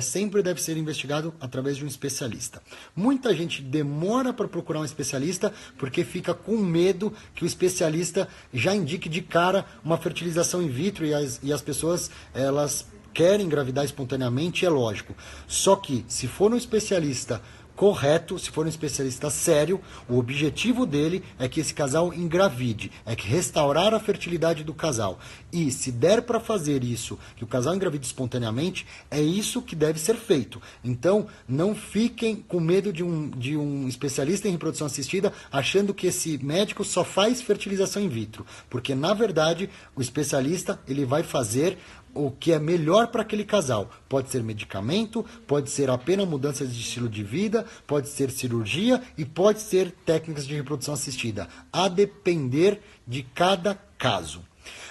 sempre deve ser investigado através de um especialista. Muita gente demora para procurar um especialista porque fica com medo que o especialista já indique de cara uma fertilização in vitro e as pessoas, elas querem engravidar espontaneamente, é lógico. Só que, se for um especialista correto, se for um especialista sério, o objetivo dele é que esse casal engravide, é que restaurar a fertilidade do casal. E se der para fazer isso, que o casal engravide espontaneamente, é isso que deve ser feito. Então, não fiquem com medo de um especialista em reprodução assistida achando que esse médico só faz fertilização in vitro, porque na verdade o especialista ele vai fazer o que é melhor para aquele casal. Pode ser medicamento, pode ser apenas mudanças de estilo de vida, pode ser cirurgia e pode ser técnicas de reprodução assistida, a depender de cada caso.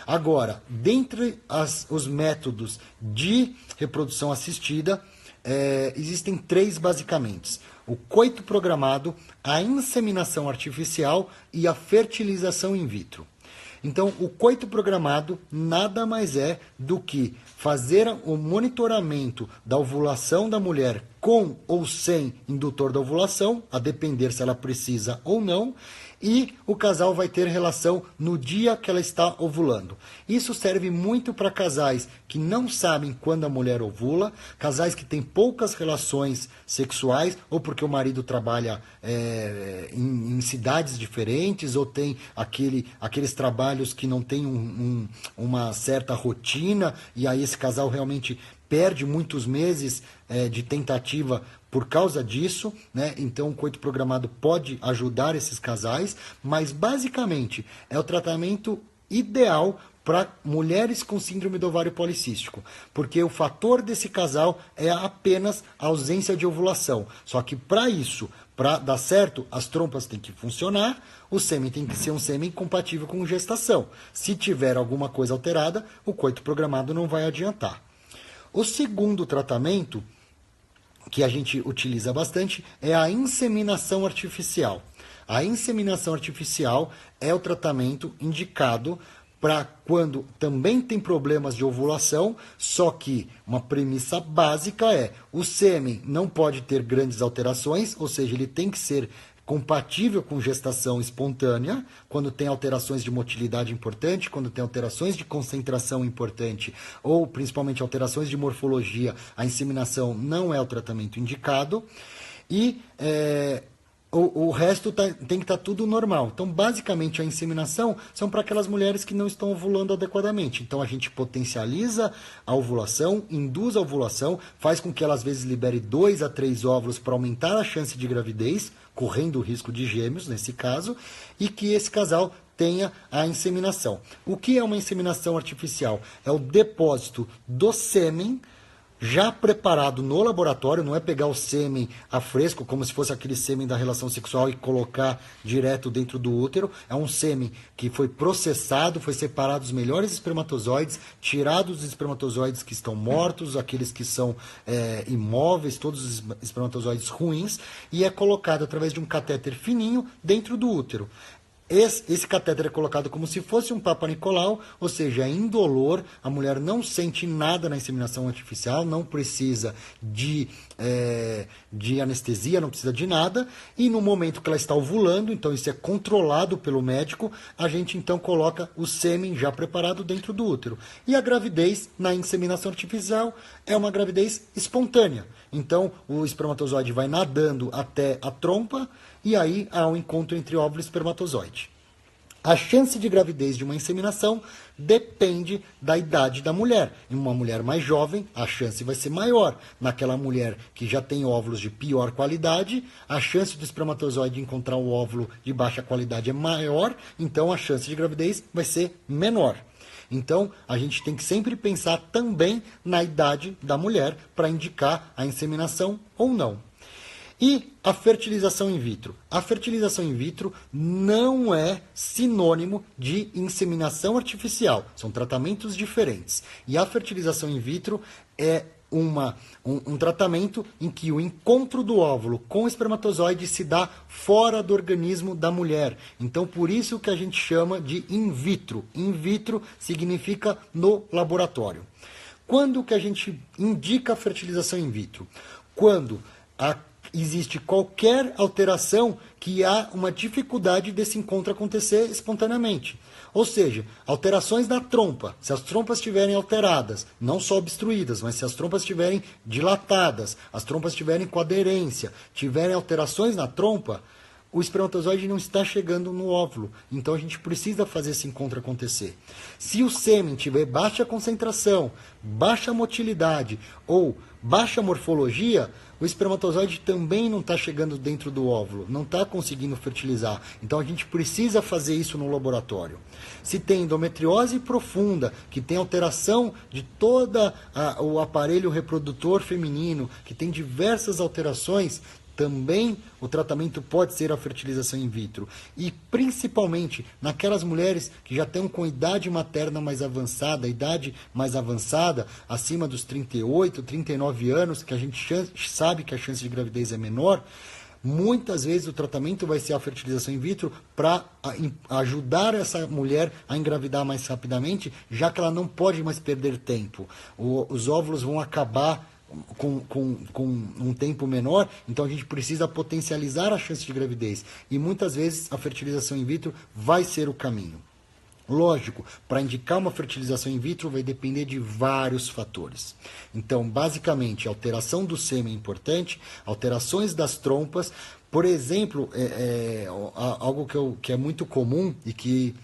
Agora, dentre os métodos de reprodução assistida, existem 3 basicamente: o coito programado, a inseminação artificial e a fertilização in vitro. Então, o coito programado nada mais é do que fazer o monitoramento da ovulação da mulher com ou sem indutor da ovulação, a depender se ela precisa ou não, e o casal vai ter relação no dia que ela está ovulando. Isso serve muito para casais que não sabem quando a mulher ovula, casais que têm poucas relações sexuais, ou porque o marido trabalha em cidades diferentes, ou tem aqueles trabalhos que não tem uma certa rotina, e aí esse casal realmente perde muitos meses de tentativa por causa disso, né? Então o coito programado pode ajudar esses casais, mas basicamente é o tratamento ideal para mulheres com síndrome do ovário policístico, porque o fator desse casal é apenas a ausência de ovulação. Só que para isso, para dar certo, as trompas têm que funcionar, o sêmen tem que ser um sêmen compatível com gestação. Se tiver alguma coisa alterada, o coito programado não vai adiantar. O segundo tratamento que a gente utiliza bastante é a inseminação artificial. A inseminação artificial é o tratamento indicado para quando também tem problemas de ovulação, só que uma premissa básica é: o sêmen não pode ter grandes alterações, ou seja, ele tem que ser compatível com gestação espontânea, quando tem alterações de motilidade importante, quando tem alterações de concentração importante, ou principalmente alterações de morfologia, a inseminação não é o tratamento indicado, e o resto tem que estar tudo normal. Então, basicamente, a inseminação são para aquelas mulheres que não estão ovulando adequadamente. Então, a gente potencializa a ovulação, induz a ovulação, faz com que ela, às vezes, libere 2 a 3 óvulos para aumentar a chance de gravidez, correndo o risco de gêmeos, nesse caso, e que esse casal tenha a inseminação. O que é uma inseminação artificial? É o depósito do sêmen já preparado no laboratório, não é pegar o sêmen a fresco, como se fosse aquele sêmen da relação sexual e colocar direto dentro do útero. É um sêmen que foi processado, foi separado os melhores espermatozoides, tirados os espermatozoides que estão mortos, aqueles que são imóveis, todos os espermatozoides ruins, e é colocado através de um catéter fininho dentro do útero. Esse catéter é colocado como se fosse um Papa Nicolau, ou seja, é indolor, a mulher não sente nada na inseminação artificial, não precisa de anestesia, não precisa de nada, e no momento que ela está ovulando, então isso é controlado pelo médico, a gente então coloca o sêmen já preparado dentro do útero. E a gravidez na inseminação artificial é uma gravidez espontânea, então o espermatozoide vai nadando até a trompa, e aí há um encontro entre óvulo e espermatozoide. A chance de gravidez de uma inseminação depende da idade da mulher. Em uma mulher mais jovem, a chance vai ser maior. Naquela mulher que já tem óvulos de pior qualidade, a chance do espermatozoide encontrar o óvulo de baixa qualidade é maior, então a chance de gravidez vai ser menor. Então, a gente tem que sempre pensar também na idade da mulher para indicar a inseminação ou não. E a fertilização in vitro? A fertilização in vitro não é sinônimo de inseminação artificial. São tratamentos diferentes. E a fertilização in vitro é um tratamento em que o encontro do óvulo com o espermatozoide se dá fora do organismo da mulher. Então, por isso que a gente chama de in vitro. In vitro significa no laboratório. Quando que a gente indica a fertilização in vitro? Quando existe qualquer alteração que há uma dificuldade desse encontro acontecer espontaneamente. Ou seja, alterações na trompa. Se as trompas estiverem alteradas, não só obstruídas, mas se as trompas estiverem dilatadas, as trompas estiverem com aderência, tiverem alterações na trompa, o espermatozoide não está chegando no óvulo. Então a gente precisa fazer esse encontro acontecer. Se o sêmen tiver baixa concentração, baixa motilidade ou baixa morfologia, o espermatozoide também não está chegando dentro do óvulo, não está conseguindo fertilizar. Então a gente precisa fazer isso no laboratório. Se tem endometriose profunda, que tem alteração de todo o aparelho reprodutor feminino, que tem diversas alterações, também o tratamento pode ser a fertilização in vitro. E principalmente naquelas mulheres que já estão com idade materna mais avançada, idade mais avançada, acima dos 38, 39 anos, que a gente sabe que a chance de gravidez é menor, muitas vezes o tratamento vai ser a fertilização in vitro para ajudar essa mulher a engravidar mais rapidamente, já que ela não pode mais perder tempo. Os óvulos vão acabar com um tempo menor, então a gente precisa potencializar a chance de gravidez. E muitas vezes a fertilização in vitro vai ser o caminho. Lógico, para indicar uma fertilização in vitro vai depender de vários fatores. Então, basicamente, alteração do sêmen é importante, alterações das trompas. Por exemplo, algo que é muito comum e que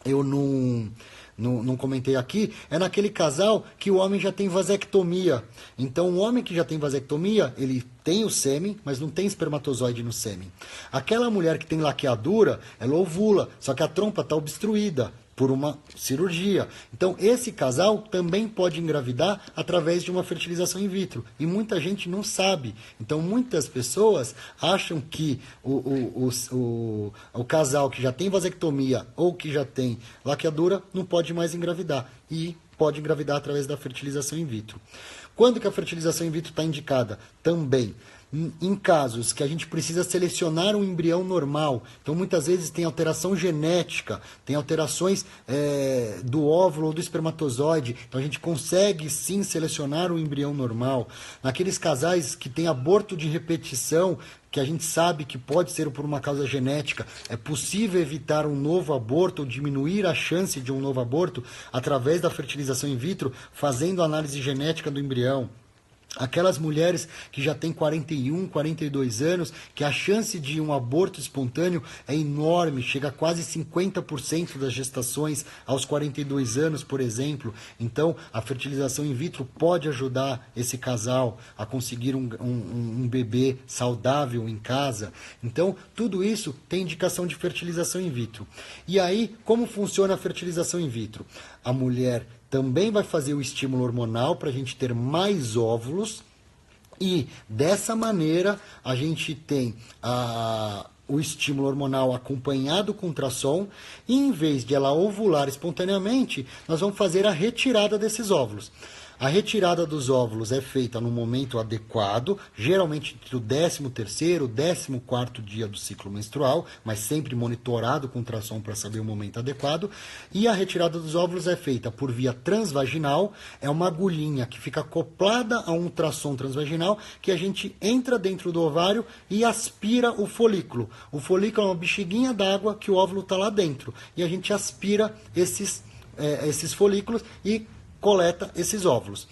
eu não comentei aqui, é naquele casal que o homem já tem vasectomia. Então, o homem que já tem vasectomia, ele tem o sêmen, mas não tem espermatozoide no sêmen. Aquela mulher que tem laqueadura, ela ovula, só que a trompa está obstruída por uma cirurgia. Então, esse casal também pode engravidar através de uma fertilização in vitro. E muita gente não sabe. Então, muitas pessoas acham que o casal que já tem vasectomia ou que já tem laqueadura não pode mais engravidar. E pode engravidar através da fertilização in vitro. Quando que a fertilização in vitro está indicada? Também em casos que a gente precisa selecionar um embrião normal. Então, muitas vezes tem alteração genética, tem alterações do óvulo ou do espermatozoide. Então, a gente consegue sim selecionar o embrião normal. Naqueles casais que tem aborto de repetição, que a gente sabe que pode ser por uma causa genética, é possível evitar um novo aborto ou diminuir a chance de um novo aborto através da fertilização in vitro, fazendo análise genética do embrião. Aquelas mulheres que já têm 41, 42 anos, que a chance de um aborto espontâneo é enorme, chega a quase 50% das gestações aos 42 anos, por exemplo. Então, a fertilização in vitro pode ajudar esse casal a conseguir um bebê saudável em casa. Então, tudo isso tem indicação de fertilização in vitro. E aí, como funciona a fertilização in vitro? A mulher também vai fazer o estímulo hormonal para a gente ter mais óvulos e, dessa maneira, a gente tem o estímulo hormonal acompanhado com ultrassom e, em vez de ela ovular espontaneamente, nós vamos fazer a retirada desses óvulos. A retirada dos óvulos é feita no momento adequado, geralmente entre o 13º e 14º dia do ciclo menstrual, mas sempre monitorado com ultrassom para saber o momento adequado. E a retirada dos óvulos é feita por via transvaginal, é uma agulhinha que fica acoplada a um ultrassom transvaginal que a gente entra dentro do ovário e aspira o folículo. O folículo é uma bexiguinha d'água que o óvulo está lá dentro. E a gente aspira esses folículos e coleta esses óvulos.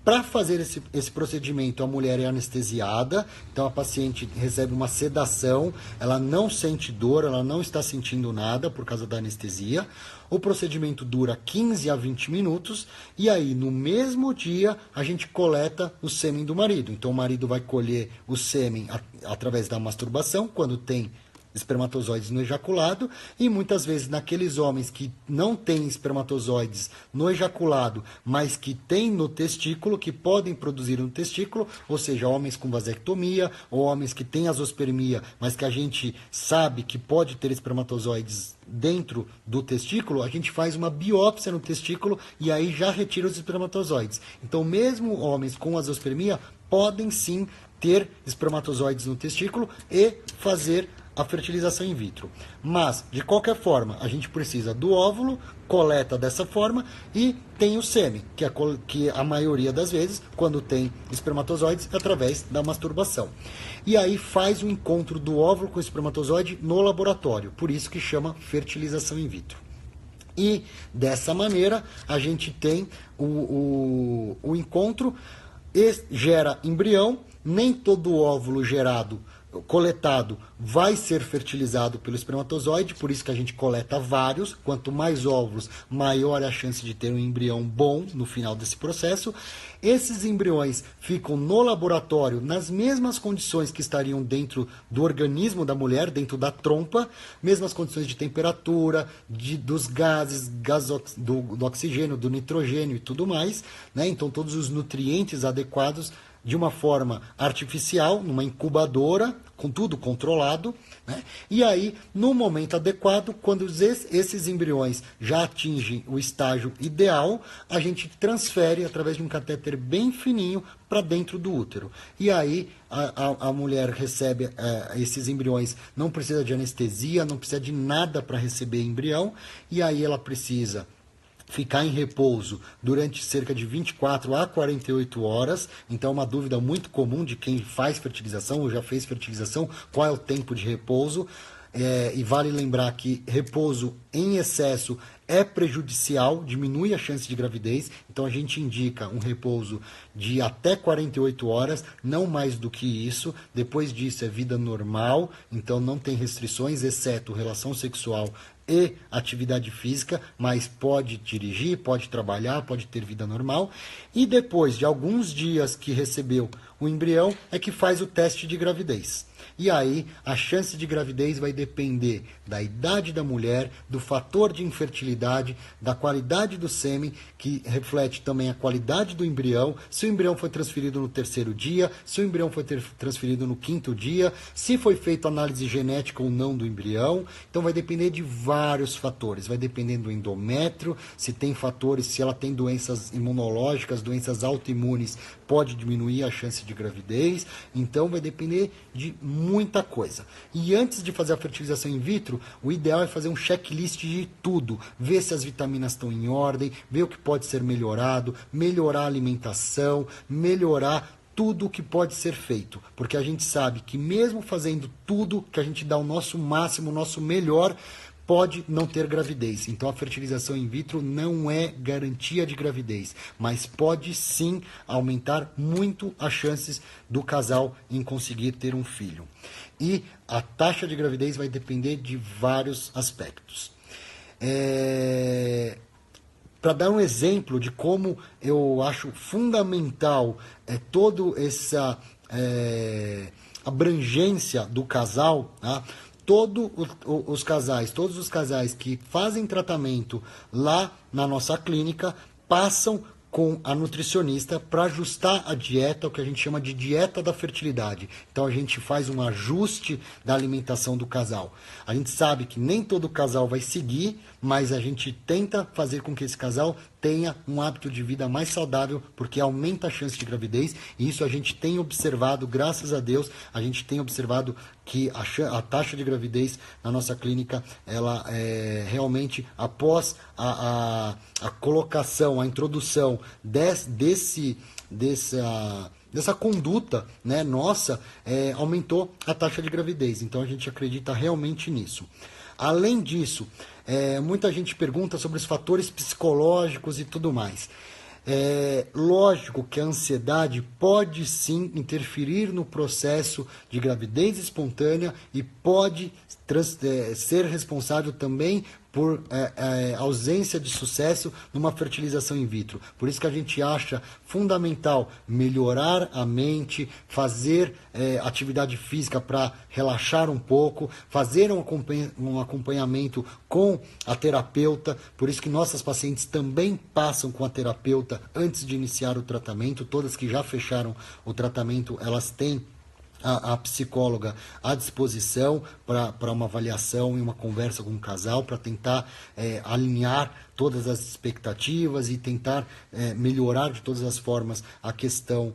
Para fazer esse procedimento, a mulher é anestesiada, então a paciente recebe uma sedação, ela não sente dor, ela não está sentindo nada por causa da anestesia. O procedimento dura 15 a 20 minutos e aí, no mesmo dia, a gente coleta o sêmen do marido. Então, o marido vai colher o sêmen através da masturbação, quando tem espermatozoides no ejaculado, e muitas vezes naqueles homens que não têm espermatozoides no ejaculado, mas que têm no testículo, que podem produzir no testículo, ou seja, homens com vasectomia, ou homens que têm azospermia, mas que a gente sabe que pode ter espermatozoides dentro do testículo, a gente faz uma biópsia no testículo e aí já retira os espermatozoides. Então, mesmo homens com azospermia podem sim ter espermatozoides no testículo e fazer a fertilização in vitro. Mas, de qualquer forma, a gente precisa do óvulo, coleta dessa forma, e tem o sêmen, que a maioria das vezes, quando tem espermatozoides, é através da masturbação. E aí faz o encontro do óvulo com o espermatozoide no laboratório, por isso que chama fertilização in vitro. E dessa maneira a gente tem o encontro, gera embrião, nem todo óvulo coletado vai ser fertilizado pelo espermatozoide, por isso que a gente coleta vários. Quanto mais óvulos, maior é a chance de ter um embrião bom no final desse processo. Esses embriões ficam no laboratório nas mesmas condições que estariam dentro do organismo da mulher, dentro da trompa, mesmas condições de temperatura, dos gases, do oxigênio, do nitrogênio e tudo mais, né? Então todos os nutrientes adequados de uma forma artificial, numa incubadora, com tudo controlado, né? E aí, no momento adequado, quando esses embriões já atingem o estágio ideal, a gente transfere através de um catéter bem fininho para dentro do útero. E aí a mulher recebe esses embriões, não precisa de anestesia, não precisa de nada para receber embrião, e aí ela precisa ficar em repouso durante cerca de 24 a 48 horas. Então, é uma dúvida muito comum de quem faz fertilização ou já fez fertilização, qual é o tempo de repouso. E vale lembrar que repouso em excesso é prejudicial, diminui a chance de gravidez. Então, a gente indica um repouso de até 48 horas, não mais do que isso. Depois disso, é vida normal, então não tem restrições, exceto relação sexual e atividade física, mas pode dirigir, pode trabalhar, pode ter vida normal. E depois de alguns dias que recebeu o embrião, é que faz o teste de gravidez. E aí, a chance de gravidez vai depender da idade da mulher, do fator de infertilidade, da qualidade do sêmen, que reflete também a qualidade do embrião, se o embrião foi transferido no 3º dia, se o embrião foi transferido no 5º dia, se foi feita análise genética ou não do embrião. Então, vai depender de vários fatores. Vai depender do endométrio, se tem fatores, se ela tem doenças imunológicas, doenças autoimunes, pode diminuir a chance de gravidez. Então, vai depender de muita coisa. E antes de fazer a fertilização in vitro, o ideal é fazer um checklist de tudo, ver se as vitaminas estão em ordem, ver o que pode ser melhorado, melhorar a alimentação, melhorar tudo o que pode ser feito, porque a gente sabe que mesmo fazendo tudo, que a gente dá o nosso máximo, o nosso melhor, pode não ter gravidez. Então a fertilização in vitro não é garantia de gravidez, mas pode sim aumentar muito as chances do casal em conseguir ter um filho. E a taxa de gravidez vai depender de vários aspectos. Para dar um exemplo de como eu acho fundamental toda essa abrangência do casal, tá? Todos os casais que fazem tratamento lá na nossa clínica passam com a nutricionista para ajustar a dieta, o que a gente chama de dieta da fertilidade. Então a gente faz um ajuste da alimentação do casal. A gente sabe que nem todo casal vai seguir, mas a gente tenta fazer com que esse casal tenha um hábito de vida mais saudável, porque aumenta a chance de gravidez, e isso a gente tem observado, graças a Deus, a gente tem observado que a taxa de gravidez na nossa clínica, ela realmente, após a colocação, a introdução dessa conduta, né, nossa, aumentou a taxa de gravidez. Então a gente acredita realmente nisso. Além disso, muita gente pergunta sobre os fatores psicológicos e tudo mais. Lógico que a ansiedade pode sim interferir no processo de gravidez espontânea e pode ser responsável também por ausência de sucesso numa fertilização in vitro. Por isso que a gente acha fundamental melhorar a mente, fazer atividade física para relaxar um pouco, fazer um acompanhamento com a terapeuta. Por isso que nossas pacientes também passam com a terapeuta antes de iniciar o tratamento. Todas que já fecharam o tratamento, elas têm a psicóloga à disposição para uma avaliação e uma conversa com o casal, para tentar alinhar todas as expectativas e tentar melhorar de todas as formas a questão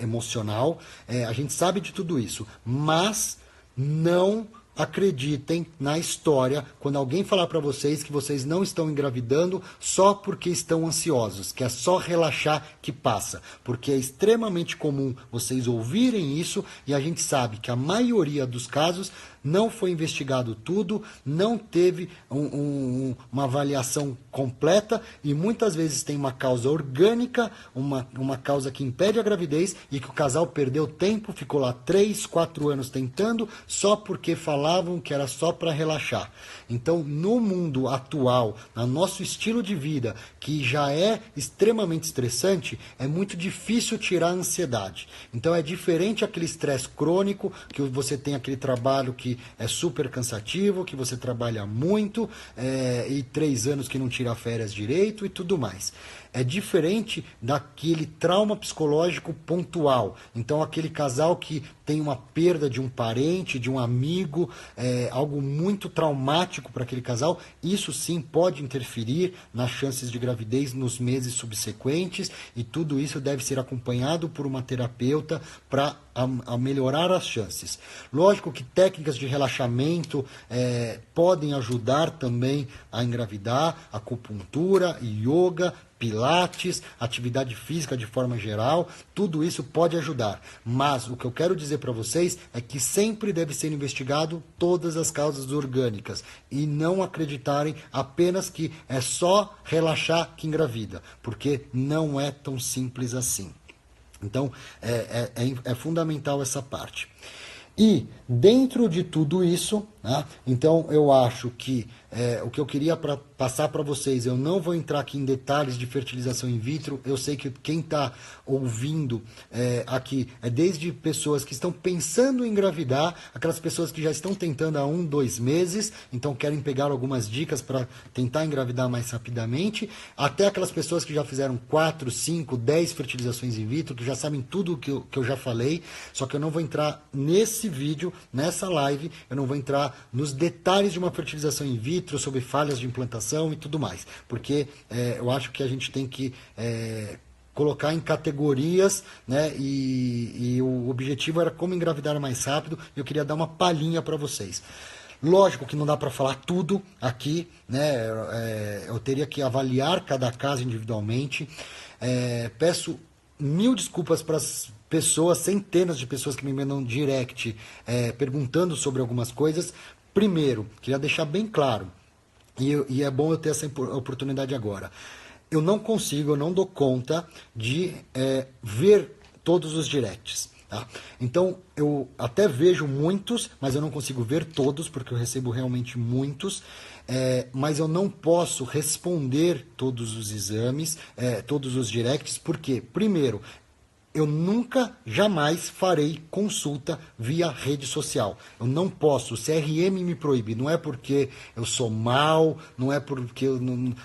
emocional. A gente sabe de tudo isso, mas não acreditem na história quando alguém falar para vocês que vocês não estão engravidando só porque estão ansiosos, que é só relaxar que passa, porque é extremamente comum vocês ouvirem isso e a gente sabe que a maioria dos casos não foi investigado tudo, não teve uma avaliação completa e muitas vezes tem uma causa orgânica, uma causa que impede a gravidez e que o casal perdeu tempo, ficou lá 3, 4 anos tentando só porque falavam que era só para relaxar. Então, no mundo atual, no nosso estilo de vida, que já é extremamente estressante, é muito difícil tirar a ansiedade. Então, é diferente aquele estresse crônico, que você tem aquele trabalho que é super cansativo, que você trabalha muito, e 3 anos que não tira férias direito e tudo mais. É diferente daquele trauma psicológico pontual. Então, aquele casal que tem uma perda de um parente, de um amigo, algo muito traumático para aquele casal, isso sim pode interferir nas chances de gravidez nos meses subsequentes e tudo isso deve ser acompanhado por uma terapeuta para melhorar as chances. Lógico que técnicas de relaxamento podem ajudar também a engravidar, acupuntura, yoga, pilates, atividade física de forma geral, tudo isso pode ajudar. Mas o que eu quero dizer para vocês é que sempre deve ser investigado todas as causas orgânicas e não acreditarem apenas que é só relaxar que engravida, porque não é tão simples assim. Então, é fundamental essa parte. E dentro de tudo isso, né, então eu acho que o que eu queria passar para vocês, eu não vou entrar aqui em detalhes de fertilização in vitro, eu sei que quem está ouvindo aqui é desde pessoas que estão pensando em engravidar, aquelas pessoas que já estão tentando há 1, 2 meses, então querem pegar algumas dicas para tentar engravidar mais rapidamente, até aquelas pessoas que já fizeram 4, 5, 10 fertilizações in vitro, que já sabem tudo que eu já falei, só que eu não vou entrar nesse vídeo, nessa live, eu não vou entrar nos detalhes de uma fertilização in vitro, sobre falhas de implantação e tudo mais, porque eu acho que a gente tem que colocar em categorias, né? E o objetivo era como engravidar mais rápido, e eu queria dar uma palhinha para vocês. Lógico que não dá para falar tudo aqui, né? Eu teria que avaliar cada caso individualmente. Peço 1000 desculpas para as pessoas, centenas de pessoas que me mandam direct perguntando sobre algumas coisas. Primeiro, queria deixar bem claro, e é bom eu ter essa oportunidade agora. Eu não consigo, eu não dou conta de ver todos os directs. Tá? Então, eu até vejo muitos, mas eu não consigo ver todos, porque eu recebo realmente muitos. Mas eu não posso responder todos os exames, todos os directs, porque, primeiro, eu nunca, jamais farei consulta via rede social. Eu não posso, o CRM me proíbe. Não é porque eu sou mal, não é porque eu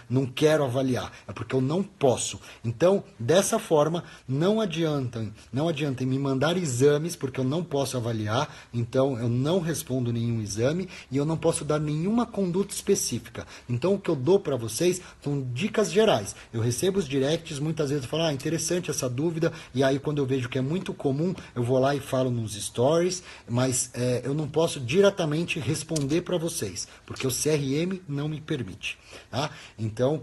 não quero avaliar. É porque eu não posso. Então, dessa forma, não adiantem me mandar exames, porque eu não posso avaliar. Então, eu não respondo nenhum exame e eu não posso dar nenhuma conduta específica. Então, o que eu dou para vocês são dicas gerais. Eu recebo os directs, muitas vezes eu falo, interessante essa dúvida, e aí quando eu vejo que é muito comum, eu vou lá e falo nos stories, mas eu não posso diretamente responder para vocês, porque o CRM não me permite. Tá? Então,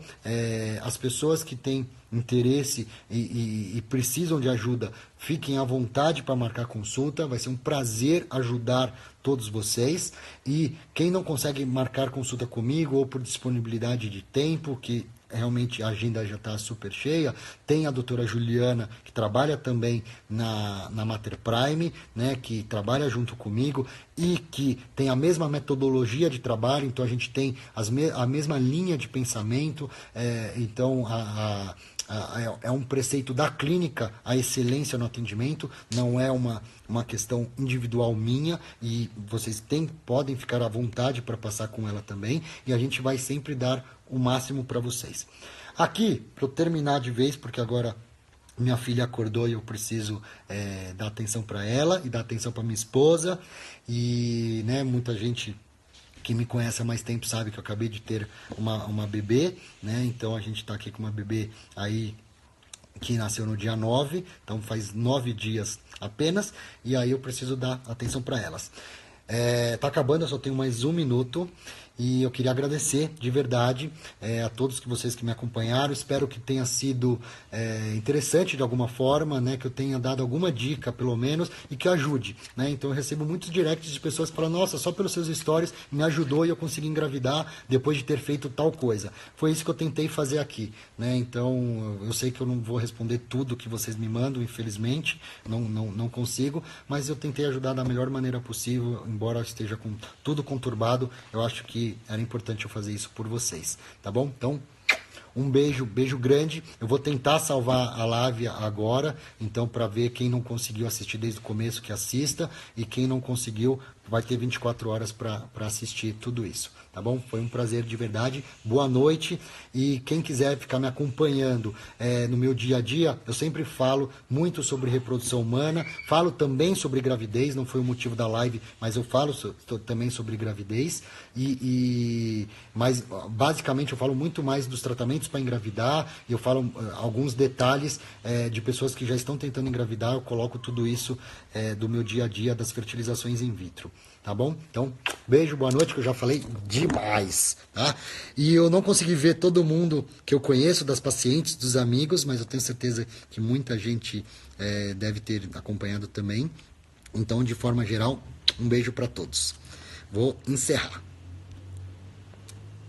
as pessoas que têm interesse e precisam de ajuda, fiquem à vontade para marcar consulta, vai ser um prazer ajudar todos vocês. E quem não consegue marcar consulta comigo, ou por disponibilidade de tempo, que realmente a agenda já está super cheia, tem a doutora Juliana, que trabalha também na Mater Prime, né, que trabalha junto comigo e que tem a mesma metodologia de trabalho, então a gente tem a mesma linha de pensamento, então é um preceito da clínica a excelência no atendimento, não é uma questão individual minha, e vocês podem ficar à vontade para passar com ela também, e a gente vai sempre dar o máximo para vocês. Aqui, para eu terminar de vez, porque agora minha filha acordou e eu preciso dar atenção para ela e dar atenção para minha esposa, e né, muita gente que me conhece há mais tempo sabe que eu acabei de ter uma bebê, né? Então a gente está aqui com uma bebê aí que nasceu no dia 9, então faz 9 dias apenas, e aí eu preciso dar atenção para elas. Tá acabando, eu só tenho mais 1 minuto. E eu queria agradecer de verdade a todos vocês que me acompanharam. Espero que tenha sido interessante de alguma forma, né? Que eu tenha dado alguma dica, pelo menos, e que ajude, né? Então eu recebo muitos directs de pessoas que falam: nossa, só pelos seus stories me ajudou e eu consegui engravidar depois de ter feito tal coisa. Foi isso que eu tentei fazer aqui, né? Então eu sei que eu não vou responder tudo que vocês me mandam, infelizmente, não consigo, mas eu tentei ajudar da melhor maneira possível, embora esteja com tudo conturbado. Eu acho que era importante eu fazer isso por vocês, tá bom? Então, um beijo, beijo grande. Eu vou tentar salvar a live agora, então, para ver quem não conseguiu assistir desde o começo, que assista, e quem não conseguiu vai ter 24 horas para assistir tudo isso, tá bom? Foi um prazer de verdade. Boa noite. E quem quiser ficar me acompanhando no meu dia a dia, eu sempre falo muito sobre reprodução humana, falo também sobre gravidez, não foi o motivo da live, mas eu falo também sobre gravidez, mas basicamente eu falo muito mais dos tratamentos para engravidar, eu falo alguns detalhes de pessoas que já estão tentando engravidar, eu coloco tudo isso do meu dia a dia das fertilizações in vitro. Tá bom? Então, beijo, boa noite, que eu já falei demais, tá? E eu não consegui ver todo mundo que eu conheço, das pacientes, dos amigos, mas eu tenho certeza que muita gente deve ter acompanhado também. Então, de forma geral, um beijo para todos. Vou encerrar.